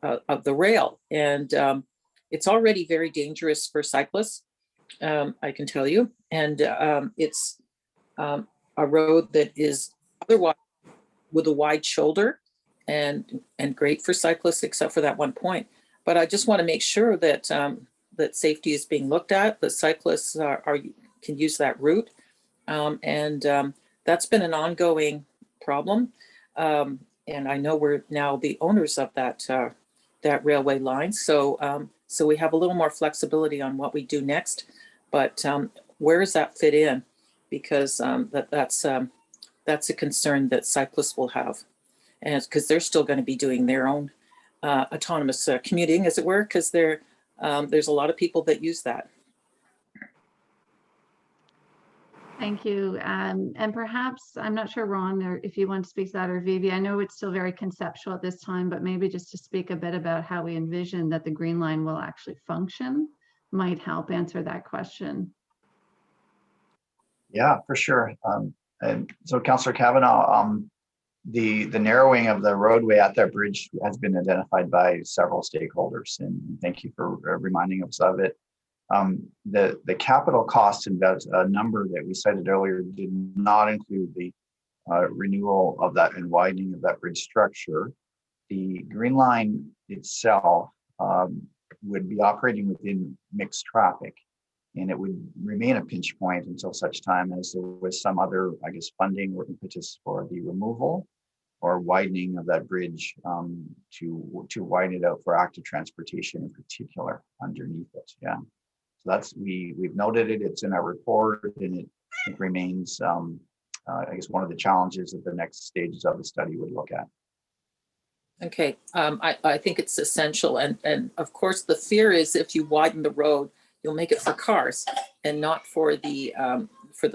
the rail, and it's already very dangerous for cyclists, I can tell you. And it's a road that is otherwise with a wide shoulder and great for cyclists, except for that one point. But I just want to make sure that that safety is being looked at, that cyclists can use that route. And that's been an ongoing problem. And I know we're now the owners of that railway line. So so we have a little more flexibility on what we do next. But where does that fit in? Because that's a concern that cyclists will have. And it's because they're still going to be doing their own autonomous commuting, as it were, because there's a lot of people that use that. Thank you. And perhaps, I'm not sure, Ron, or if you want to speak to that, or Vivi, I know it's still very conceptual at this time, but maybe just to speak a bit about how we envision that the Green Line will actually function might help answer that question. Yeah, for sure. And so Councillor Kavanaugh, the narrowing of the roadway at that bridge has been identified by several stakeholders, and thank you for reminding us of it. The capital cost number that we cited earlier did not include the renewal of that and widening of that bridge structure. The Green Line itself would be operating within mixed traffic, and it would remain a pinch point until such time as there was some other, I guess, funding or impetus for the removal or widening of that bridge to widen it out for active transportation in particular underneath it. Yeah, so that's we've noted it. It's in our report, and it remains, I guess, one of the challenges that the next stages of the study would look at. Okay, I think it's essential, and of course the fear is if you widen the road, you'll make it for cars and not for the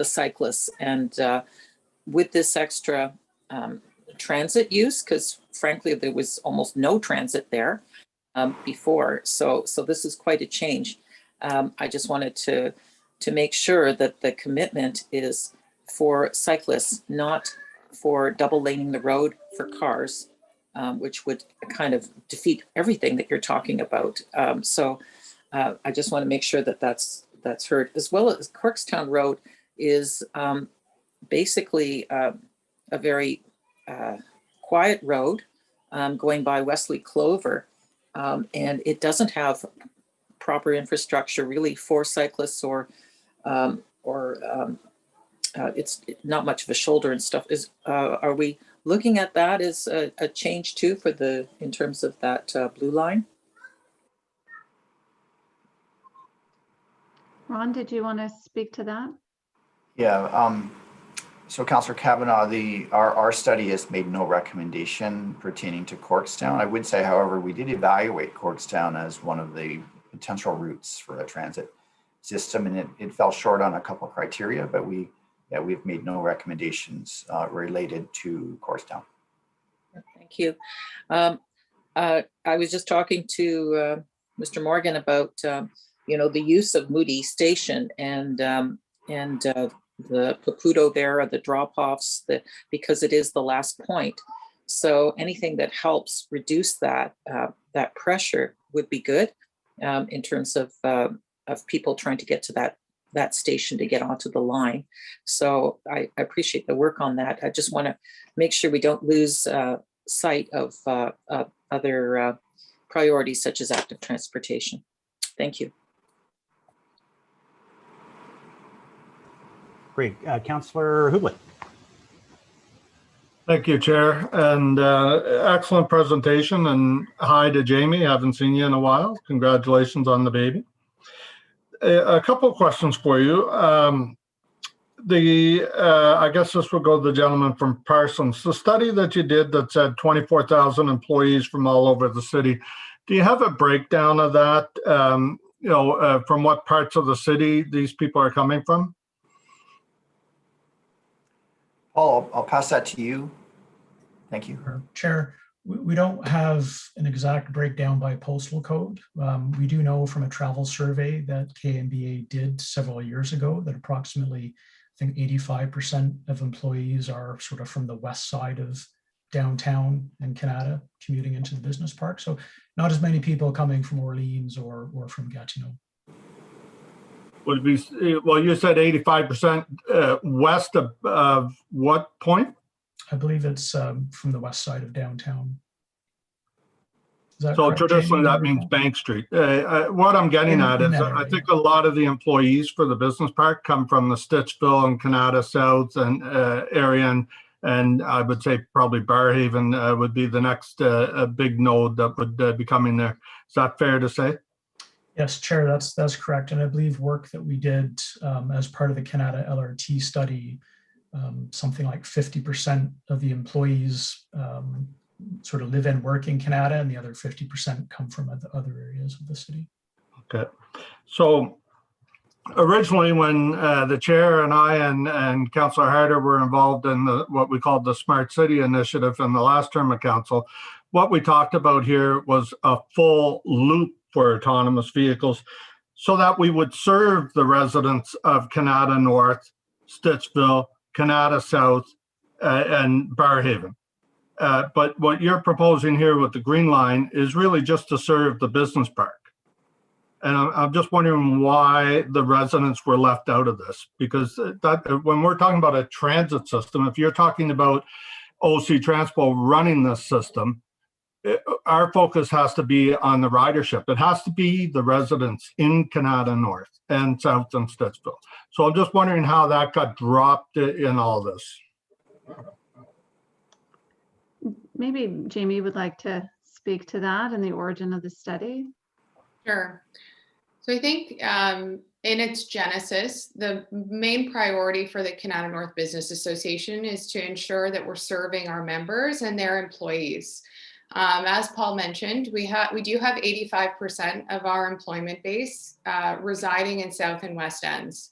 cyclists. And with this extra transit use, because frankly there was almost no transit there before, so this is quite a change. I just wanted to make sure that the commitment is for cyclists, not for double laning the road for cars, which would kind of defeat everything that you're talking about. So I just want to make sure that that's heard, as well as Corkstown Road is basically a very quiet road going by Wesley Clover, and it doesn't have proper infrastructure really for cyclists, or it's not much of a shoulder and stuff. Are we looking at that as a change too for in terms of that blue line? Ron, did you want to speak to that? Yeah, so Councillor Kavanaugh, our study has made no recommendation pertaining to Corkstown. I would say, however, we did evaluate Corkstown as one of the potential routes for a transit system, and it fell short on a couple of criteria, but we've made no recommendations related to Corkstown. Thank you. I was just talking to Mr. Morgan about the use of Moody Station and the Papudo there, the drop-offs, because it is the last point. So anything that helps reduce that pressure would be good in terms of people trying to get to that station to get onto the line. So I appreciate the work on that. I just want to make sure we don't lose sight of other priorities such as active transportation. Thank you. Great. Councillor Hublet. Thank you, Chair, and excellent presentation. And hi to Jamie. Haven't seen you in a while. Congratulations on the baby. A couple of questions for you. I guess this will go to the gentleman from Parsons. The study that you did that said 24,000 employees from all over the city. Do you have a breakdown of that? From what parts of the city these people are coming from? Paul, I'll pass that to you. Thank you. Chair, we don't have an exact breakdown by postal code. We do know from a travel survey that KMBA did several years ago that approximately, I think 85% of employees are sort of from the west side of downtown and Canada commuting into the business park. So not as many people coming from Orleans or from Gatineau. Would be, well, you said 85% west of what point? I believe it's from the west side of downtown. So correct, traditionally that means Bank Street. What I'm getting at is I think a lot of the employees for the business park come from the Stittsville and Canada South and area, and I would say probably Barrhaven would be the next big node that would be coming there. Is that fair to say? Yes, Chair, that's correct. And I believe work that we did as part of the Canada LRT study, something like 50% of the employees sort of live and work in Canada, and the other 50% come from other areas of the city. Okay. So originally when the chair and I and Councillor Harder were involved in what we called the Smart City Initiative in the last term of council, what we talked about here was a full loop for autonomous vehicles so that we would serve the residents of Canada North, Stittsville, Canada South, and Barrhaven. But what you're proposing here with the green line is really just to serve the business park. And I'm just wondering why the residents were left out of this, because when we're talking about a transit system, if you're talking about OC Transpo running this system, our focus has to be on the ridership. It has to be the residents in Canada North and South and Stittsville. So I'm just wondering how that got dropped in all this. Maybe Jamie would like to speak to that and the origin of the study. Sure. So I think in its genesis, the main priority for the Canada North Business Association is to ensure that we're serving our members and their employees. As Paul mentioned, we do have 85% of our employment base residing in South and West Ends.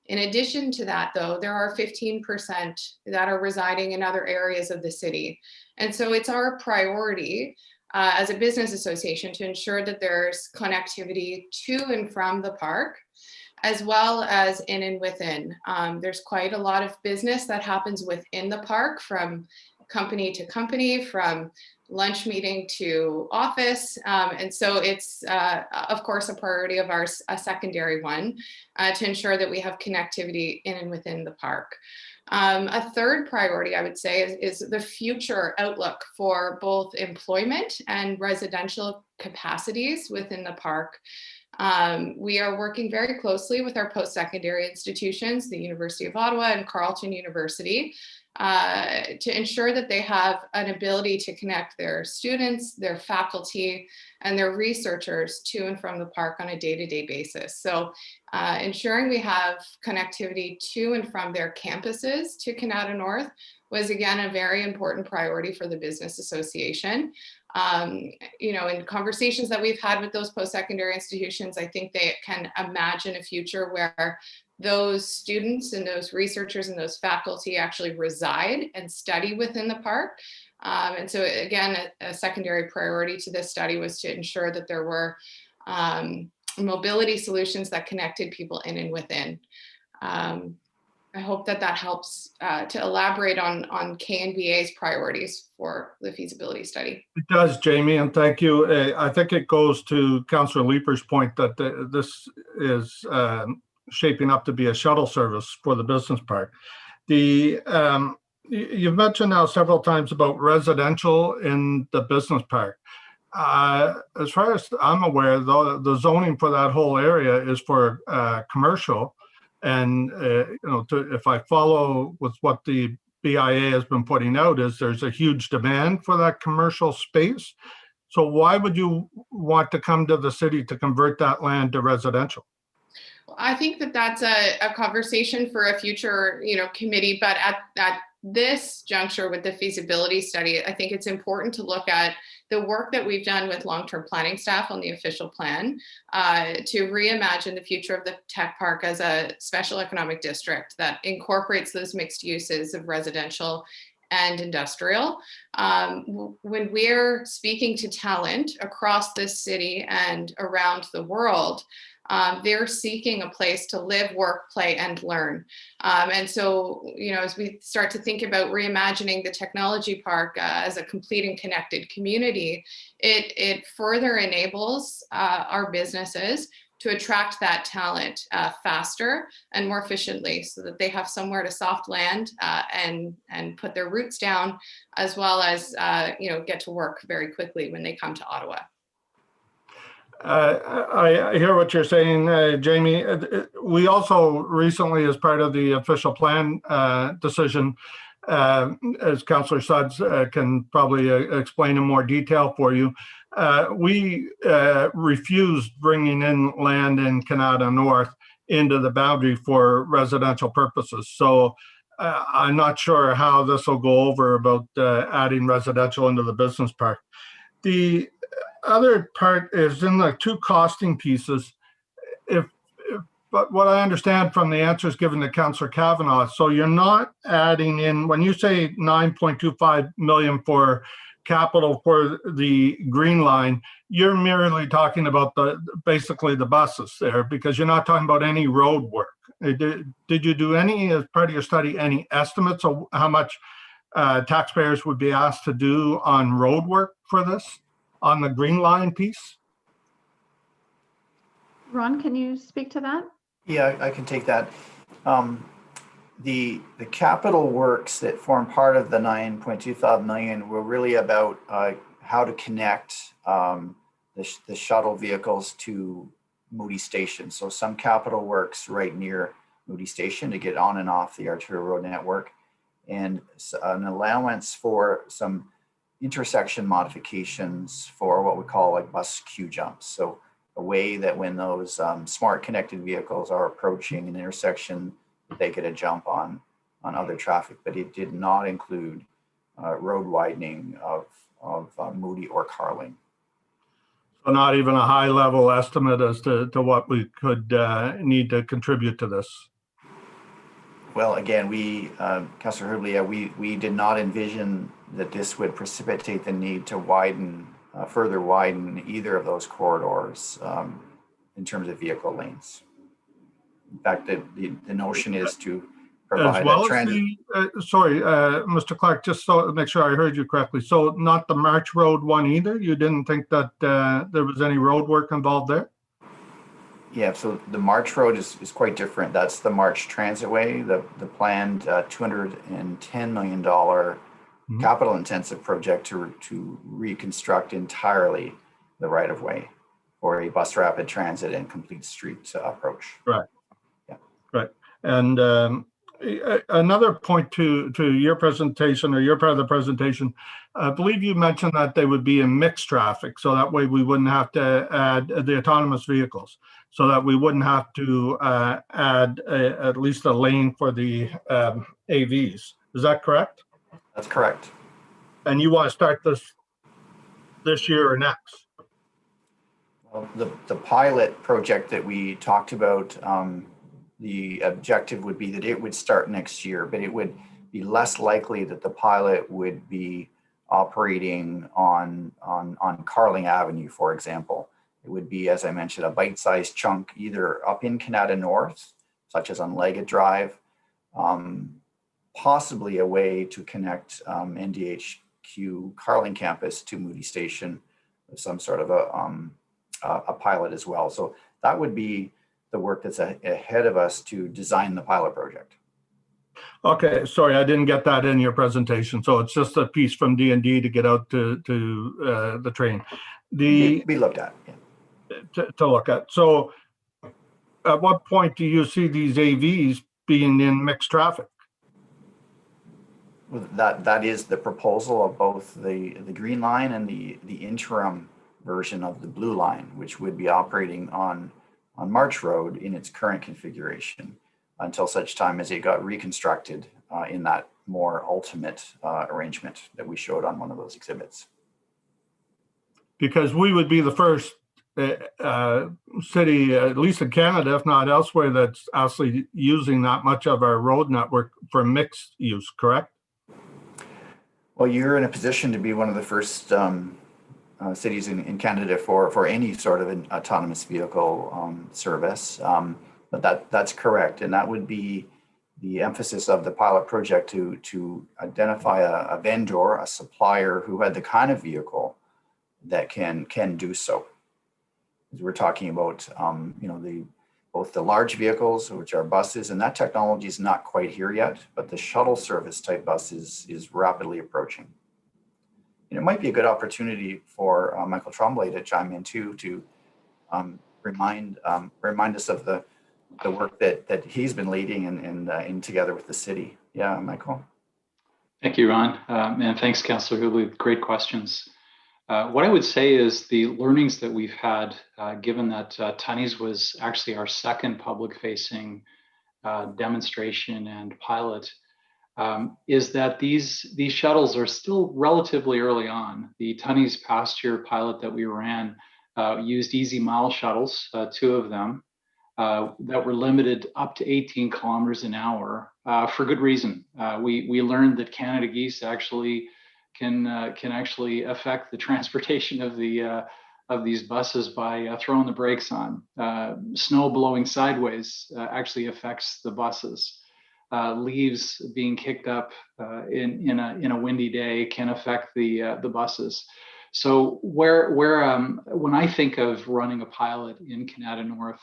In addition to that, though, there are 15% that are residing in other areas of the city. And so it's our priority as a business association to ensure that there's connectivity to and from the park, as well as in and within. There's quite a lot of business that happens within the park, from company to company, from lunch meeting to office. And so it's, of course, a priority of ours, a secondary one, to ensure that we have connectivity in and within the park. A third priority, I would say, is the future outlook for both employment and residential capacities within the park. We are working very closely with our post-secondary institutions, the University of Ottawa and Carleton University, to ensure that they have an ability to connect their students, their faculty, and their researchers to and from the park on a day-to-day basis. So ensuring we have connectivity to and from their campuses to Canada North was, again, a very important priority for the Business Association. In conversations that we've had with those post-secondary institutions, I think they can imagine a future where those students and those researchers and those faculty actually reside and study within the park. And so again, a secondary priority to this study was to ensure that there were mobility solutions that connected people in and within. I hope that helps to elaborate on KNBA's priorities for the feasibility study. It does, Jamie, and thank you. I think it goes to Councillor Leeper's point that this is shaping up to be a shuttle service for the business park. You've mentioned now several times about residential in the business park. As far as I'm aware, the zoning for that whole area is for commercial. And if I follow with what the BIA has been putting out, is there's a huge demand for that commercial space. So why would you want to come to the city to convert that land to residential? I think that's a conversation for a future, committee. But at this juncture with the feasibility study, I think it's important to look at the work that we've done with long-term planning staff on the official plan to reimagine the future of the tech park as a special economic district that incorporates those mixed uses of residential and industrial. When we're speaking to talent across this city and around the world, they're seeking a place to live, work, play, and learn. And so, as we start to think about reimagining the technology park as a complete and connected community, it further enables our businesses to attract that talent faster and more efficiently so that they have somewhere to soft land and put their roots down, as well as get to work very quickly when they come to Ottawa. I hear what you're saying, Jamie. We also recently, as part of the official plan decision, as Councillor Suds can probably explain in more detail for you, we refused bringing in land in Canada North into the boundary for residential purposes. So I'm not sure how this will go over about adding residential into the business park. The other part is in the two costing pieces. But what I understand from the answers given to Councillor Kavanagh, so you're not adding in, when you say 9.25 million for capital for the Green Line, you're merely talking about basically the buses there, because you're not talking about any road work. Did you do any, as part of your study, any estimates of how much taxpayers would be asked to do on road work for this, on the Green Line piece? Ron, can you speak to that? Yeah, I can take that. The capital works that form part of the 9.25 million were really about how to connect the shuttle vehicles to Moody Station. So some capital works right near Moody Station to get on and off the arterial road network, and an allowance for some intersection modifications for what we call like bus queue jumps. So a way that when those smart connected vehicles are approaching an intersection, they get a jump on other traffic, but it did not include road widening of Moody or Carling. So not even a high level estimate as to what we could need to contribute to this. Well, again, Councillor Hubley, we did not envision that this would precipitate the need to further widen either of those corridors in terms of vehicle lanes. In fact, the notion is to provide as well a transit. Sorry, Mr. Clark, just so to make sure I heard you correctly. So not the March Road one either? You didn't think that there was any road work involved there? Yeah, so the March Road is quite different. That's the March Transitway, the planned $210 million capital intensive project to reconstruct entirely the right of way for a bus rapid transit and complete street approach. Right. Yeah. Right. And another point to your presentation, or your part of the presentation, I believe you mentioned that they would be in mixed traffic, so that way we wouldn't have to add the autonomous vehicles, so that we wouldn't have to add at least a lane for the AVs. Is that correct? That's correct. And you want to start this year or next? Well, the pilot project that we talked about, the objective would be that it would start next year, but it would be less likely that the pilot would be operating on Carling Avenue, for example. It would be, as I mentioned, a bite-sized chunk either up in Canada North, such as on Leggett Drive, possibly a way to connect NDHQ Carling campus to Moody Station with some sort of a pilot as well. So that would be the work that's ahead of us to design the pilot project. Okay, sorry, I didn't get that in your presentation. So it's just a piece from D&D to get out to the train. We looked at, yeah. To look at. So at what point do you see these AVs being in mixed traffic? That is the proposal of both the green line and the interim version of the blue line, which would be operating on March Road in its current configuration until such time as it got reconstructed in that more ultimate arrangement that we showed on one of those exhibits. Because we would be the first city, at least in Canada, if not elsewhere, that's actually using that much of our road network for mixed use, correct? Well, you're in a position to be one of the first cities in Canada for any sort of an autonomous vehicle service. But that's correct. And that would be the emphasis of the pilot project to identify a vendor, a supplier who had the kind of vehicle that can do so. As we're talking about, both the large vehicles, which are buses, and that technology is not quite here yet, but the shuttle service type bus is rapidly approaching. And it might be a good opportunity for Michael Tremblay to chime in too, to remind us of the work that he's been leading and together with the city. Yeah, Michael. Thank you, Ron, and thanks, Councillor Hubley. Great questions. What I would say is the learnings that we've had, given that Tunney's was actually our second public-facing demonstration and pilot, is that these shuttles are still relatively early on. The Tunney's past year pilot that we ran used easy mile shuttles, 2 of them, that were limited up to 18 kilometers an hour for good reason. We learned that Canada geese actually can actually affect the transportation of these buses by throwing the brakes on. Snow blowing sideways actually affects the buses. Leaves being kicked up in a windy day can affect the buses. So when I think of running a pilot in Canada North,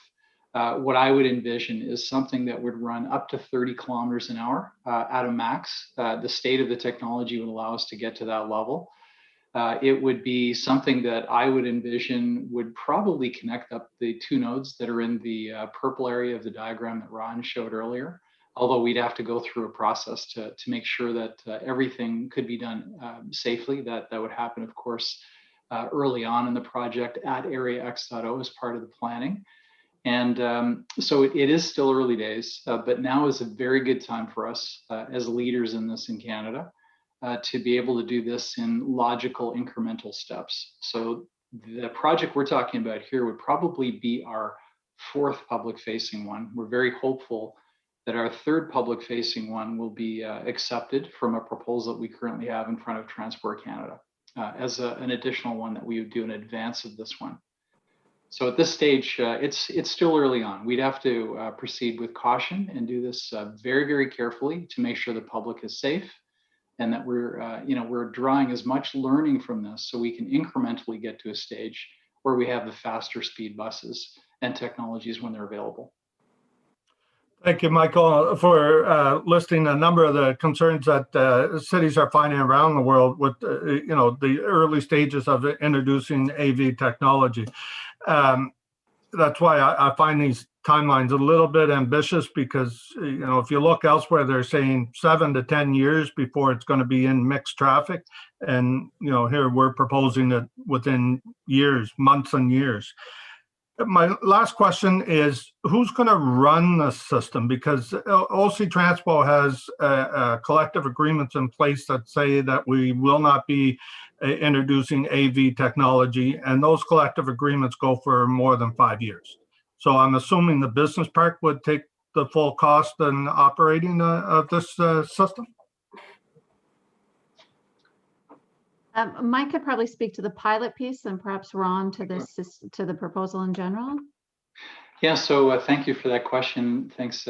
what I would envision is something that would run up to 30 kilometers an hour at a max. The state of the technology would allow us to get to that level. It would be something that I would envision would probably connect up the 2 nodes that are in the purple area of the diagram that Ron showed earlier, although we'd have to go through a process to make sure that everything could be done safely. That would happen, of course, early on in the project at Area X.O as part of the planning. And so it is still early days, but now is a very good time for us as leaders in this in Canada to be able to do this in logical incremental steps. So the project we're talking about here would probably be our 4th public-facing one. We're very hopeful that our 3rd public-facing one will be accepted from a proposal that we currently have in front of Transport Canada as an additional one that we would do in advance of this one. So at this stage, it's still early on. We'd have to proceed with caution and do this very, very carefully to make sure the public is safe, and that we're drawing as much learning from this so we can incrementally get to a stage where we have the faster speed buses and technologies when they're available. Thank you, Michael, for listing a number of the concerns that cities are finding around the world with, the early stages of introducing AV technology. That's why I find these timelines a little bit ambitious because, if you look elsewhere, they're saying 7 to 10 years before it's going to be in mixed traffic. And, here we're proposing it within years, months and years. My last question is, who's going to run the system? Because OC Transpo has collective agreements in place that say that we will not be introducing AV technology, and those collective agreements go for more than 5 years. So I'm assuming the business park would take the full cost in operating of this system? Mike could probably speak to the pilot piece and perhaps Ron to this, to the proposal in general. Yeah, so thank you for that question. Thanks,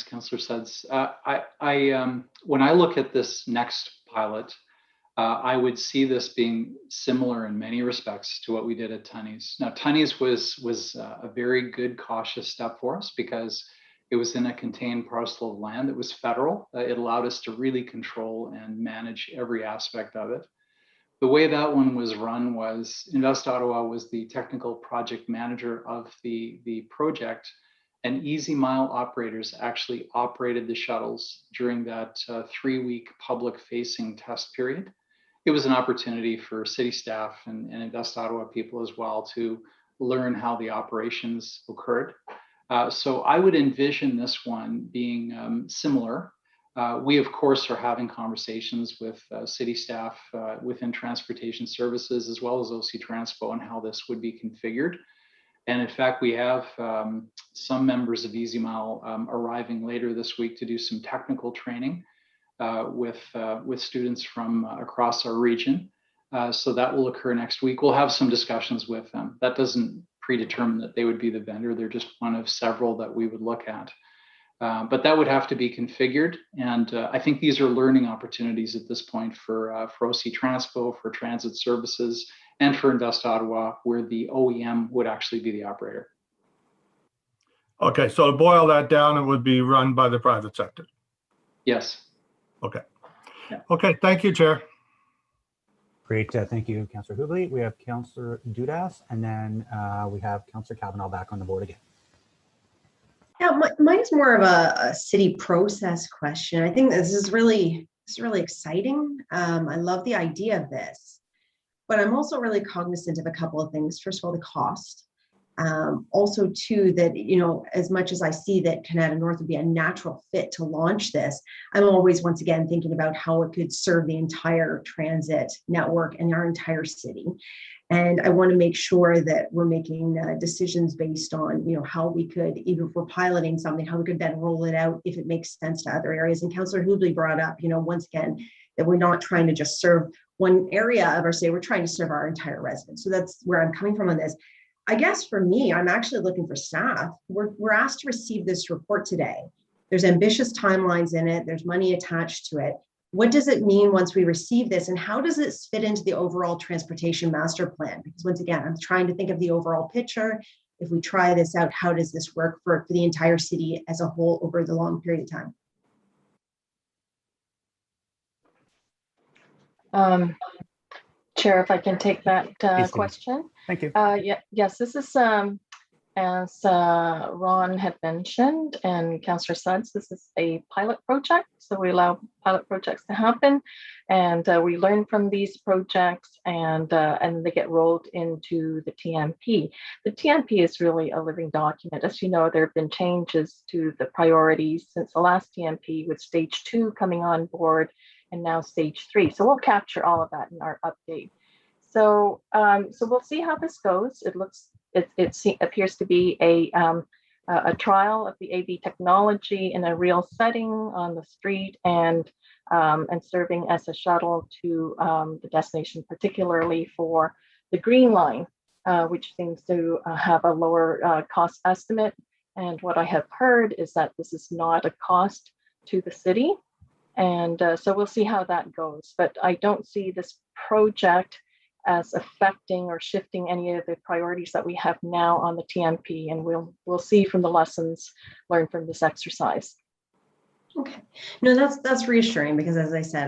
Councillor Suds. When I look at this next pilot, I would see this being similar in many respects to what we did at Tunney's. Now, Tunney's was a very good, cautious step for us because it was in a contained parcel of land that was federal. It allowed us to really control and manage every aspect of it. The way that one was run was Invest Ottawa was the technical project manager of the project, and Easy Mile operators actually operated the shuttles during that 3-week public-facing test period. It was an opportunity for city staff and Invest Ottawa people as well to learn how the operations occurred. So I would envision this one being similar. We, of course, are having conversations with city staff within transportation services as well as OC Transpo on how this would be configured. And in fact, we have some members of Easy Mile arriving later this week to do some technical training with students from across our region. So that will occur next week. We'll have some discussions with them. That doesn't predetermine that they would be the vendor. They're just one of several that we would look at. But that would have to be configured. And I think these are learning opportunities at this point for OC Transpo, for transit services, and for Invest Ottawa, where the OEM would actually be the operator. Okay, so to boil that down, it would be run by the private sector. Yes. Okay. Yeah. Okay, thank you, Chair. Great, thank you, Councillor Hubley. We have Councillor Dudas, and then we have Councillor Kavanaugh back on the board again. Yeah, mine is more of a city process question. I think this is really exciting. I love the idea of this, but I'm also really cognizant of a couple of things. First of all, the cost. Also, too, that, you know, as much as I see that Canada North would be a natural fit to launch this, I'm always, once again, thinking about how it could serve the entire transit network and our entire city. And I want to make sure that we're making decisions based on, you know, how we could, even if we're piloting something, how we could then roll it out if it makes sense to other areas. And Councillor Hubley brought up, you know, once again, that we're not trying to just serve one area of our city, we're trying to serve our entire residents. So that's where I'm coming from on this. I guess for me, I'm actually looking for staff. We're asked to receive this report today. There's ambitious timelines in it. There's money attached to it. What does it mean once we receive this, and how does it fit into the overall transportation master plan? Because once again, I'm trying to think of the overall picture. If we try this out, how does this work for the entire city as a whole over the long period of time? Chair, if I can take that question. Thank you. Yes, this is, as Ron had mentioned, and Councillor Suds, this is a pilot project. So we allow pilot projects to happen, and we learn from these projects, and they get rolled into the TMP. The TMP is really a living document. As you know, there have been changes to the priorities since the last TMP, with stage 2 coming on board, and now stage 3. So we'll capture all of that in our update. So so we'll see how this goes. It appears to be a trial of the AV technology in a real setting on the street, and serving as a shuttle to the destination, particularly for the Green Line, which seems to have a lower cost estimate. And what I have heard is that this is not a cost to the city. And so we'll see how that goes. But I don't see this project as affecting or shifting any of the priorities that we have now on the TMP. And we'll see from the lessons learned from this exercise. Okay, no, that's reassuring, because as I said,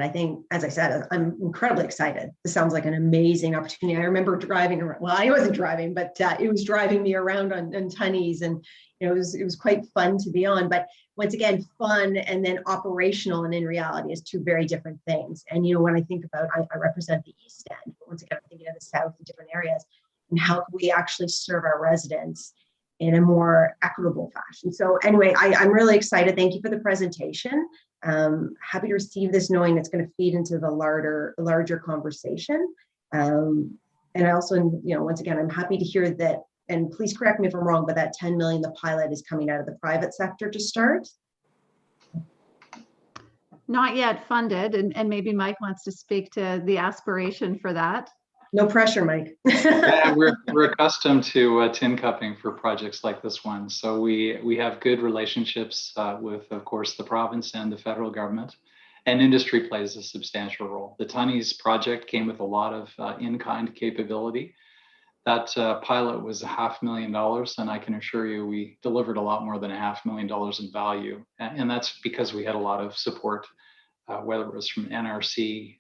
I'm incredibly excited. This sounds like an amazing opportunity. I remember driving around, well, I wasn't driving, but it was driving me around on Tunney's, and you know, it was quite fun to be on. But once again, fun and then operational and in reality is 2 very different things. And you know, when I think about, I represent the East End, but once again, I'm thinking of the South and different areas, and how can we actually serve our residents in a more equitable fashion. So anyway, I'm really excited. Thank you for the presentation. Happy to receive this, knowing it's going to feed into the larger conversation. And I also, you know, once again, I'm happy to hear that, and please correct me if I'm wrong, but that 10 million, the pilot, is coming out of the private sector to start. not yet funded, and maybe Mike wants to speak to the aspiration for that. No pressure, Mike. Yeah, we're accustomed to tin cupping for projects like this one. So we have good relationships with, of course, the province and the federal government, and industry plays a substantial role. The Tunnies project came with a lot of in-kind capability. That pilot was $500,000, and I can assure you we delivered a lot more than $500,000 in value. And that's because we had a lot of support, whether it was from NRC,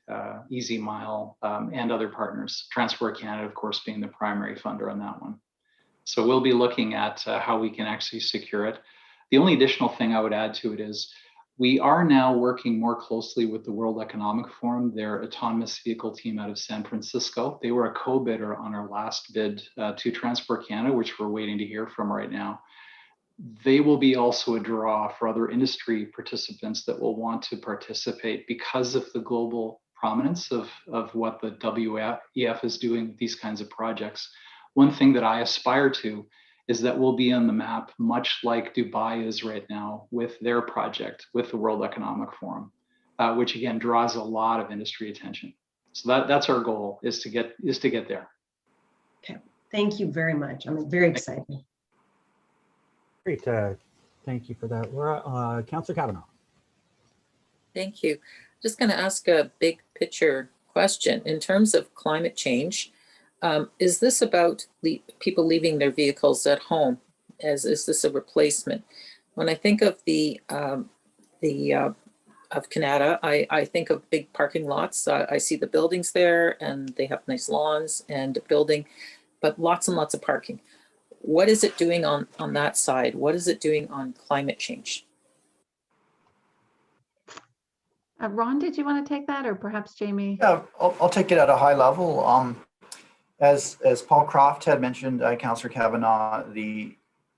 Easy Mile, and other partners. Transport Canada, of course, being the primary funder on that one. So we'll be looking at how we can actually secure it. The only additional thing I would add to it is we are now working more closely with the World Economic Forum, their autonomous vehicle team out of San Francisco. They were a co-bidder on our last bid to Transport Canada, which we're waiting to hear from right now. They will be also a draw for other industry participants that will want to participate because of the global prominence of what the WEF is doing with these kinds of projects. One thing that I aspire to is that we'll be on the map, much like Dubai is right now with their project with the World Economic Forum, which again draws a lot of industry attention. So that's our goal, is to get there. Okay, thank you very much. I'm very excited. Great, thank you for that, Laura. Councillor Kavanaugh. Thank you. Just going to ask a big picture question. In terms of climate change, is this about people leaving their vehicles at home? Is this a replacement? When I think of of Canada, I think of big parking lots. I see the buildings there, and they have nice lawns and building, but lots and lots of parking. What is it doing on that side? What is it doing on climate change? Ron, did you want to take that, or perhaps Jamie? Yeah, I'll take it at a high level. As Paul Croft had mentioned, Councillor Kavanaugh, the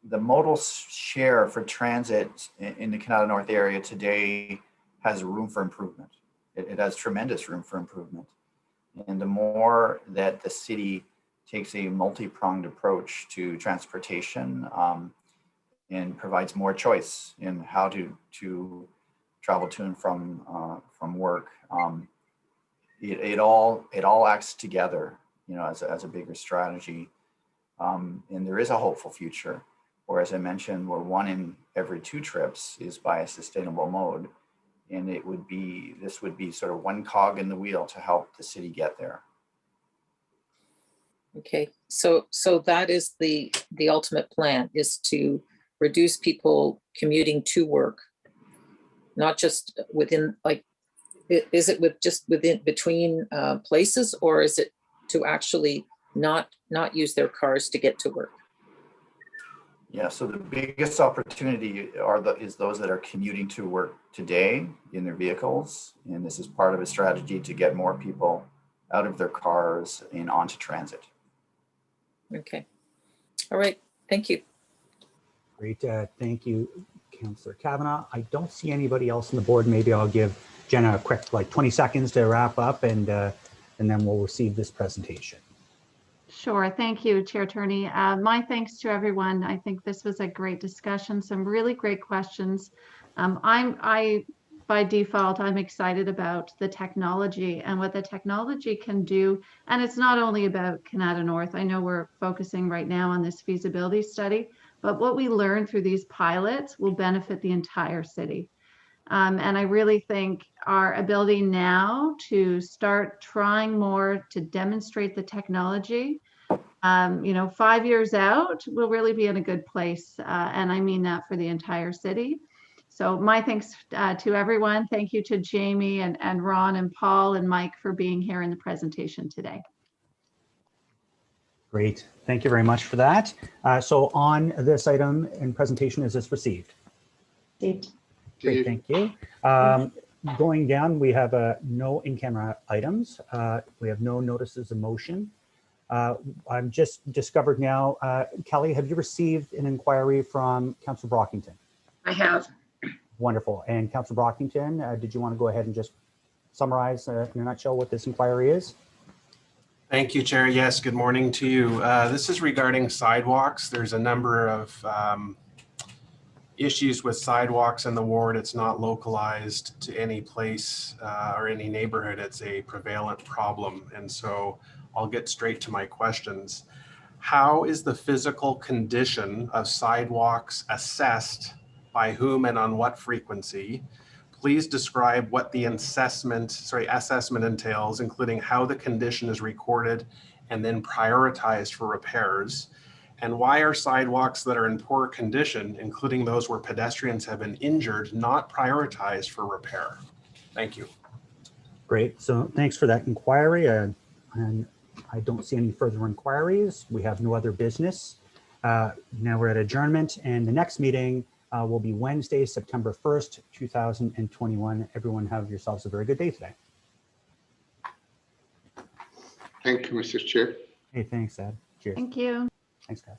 modal share for transit in the Canada North area today has room for improvement. It has tremendous room for improvement. And the more that the city takes a multi-pronged approach to transportation and provides more choice in how to travel to and from work, it all acts together, you know, as a bigger strategy. And there is a hopeful future, or as I mentioned, where 1 in every 2 trips is by a sustainable mode. And this would be sort of one cog in the wheel to help the city get there. Okay, so that is the ultimate plan, is to reduce people commuting to work, not just within, like, is it between places, or is it to actually not use their cars to get to work? Yeah, so the biggest opportunity is those that are commuting to work today in their vehicles, and this is part of a strategy to get more people out of their cars and onto transit. Okay, all right, thank you. Great, thank you, Councillor Kavanaugh. I don't see anybody else on the board. Maybe I'll give Jenna a quick 20 seconds to wrap up, and then we'll receive this presentation. Sure. Thank you, Chair Turney. My thanks to everyone. I think this was a great discussion, some really great questions. By default, I'm excited about the technology and what the technology can do. And it's not only about Canada North. I know we're focusing right now on this feasibility study, but what we learn through these pilots will benefit the entire city. And I really think our ability now to start trying more to demonstrate the technology, 5 years out, we'll really be in a good place. And I mean that for the entire city. So my thanks to everyone. Thank you to Jamie and Ron and Paul and Mike for being here in the presentation today. Great. Thank you very much for that. So on this item and presentation, is this received? Great, thank you. Going down, we have no in-camera items. We have no notices of motion. I'm just discovered now, Kelly, have you received an inquiry from Councillor Brockington? I have. Wonderful. And Councillor Brockington, did you want to go ahead and just summarize in a nutshell what this inquiry is? Thank you, Chair. Yes, good morning to you. This is regarding sidewalks. There's a number of issues with sidewalks in the ward. It's not localized to any place or any neighborhood. It's a prevalent problem. And so I'll get straight to my questions. How is the physical condition of sidewalks assessed, by whom and on what frequency? Please describe what the assessment entails, including how the condition is recorded and then prioritized for repairs. And why are sidewalks that are in poor condition, including those where pedestrians have been injured, not prioritized for repair? Thank you. Great. So thanks for that inquiry. And I don't see any further inquiries. We have no other business. Now we're at adjournment, and the next meeting will be Wednesday, September 1st, 2021. Everyone have yourselves a very good day today. Thank you, Mr. Chair. Hey, thanks, Ed. Cheers. Thank you. Thanks, guys.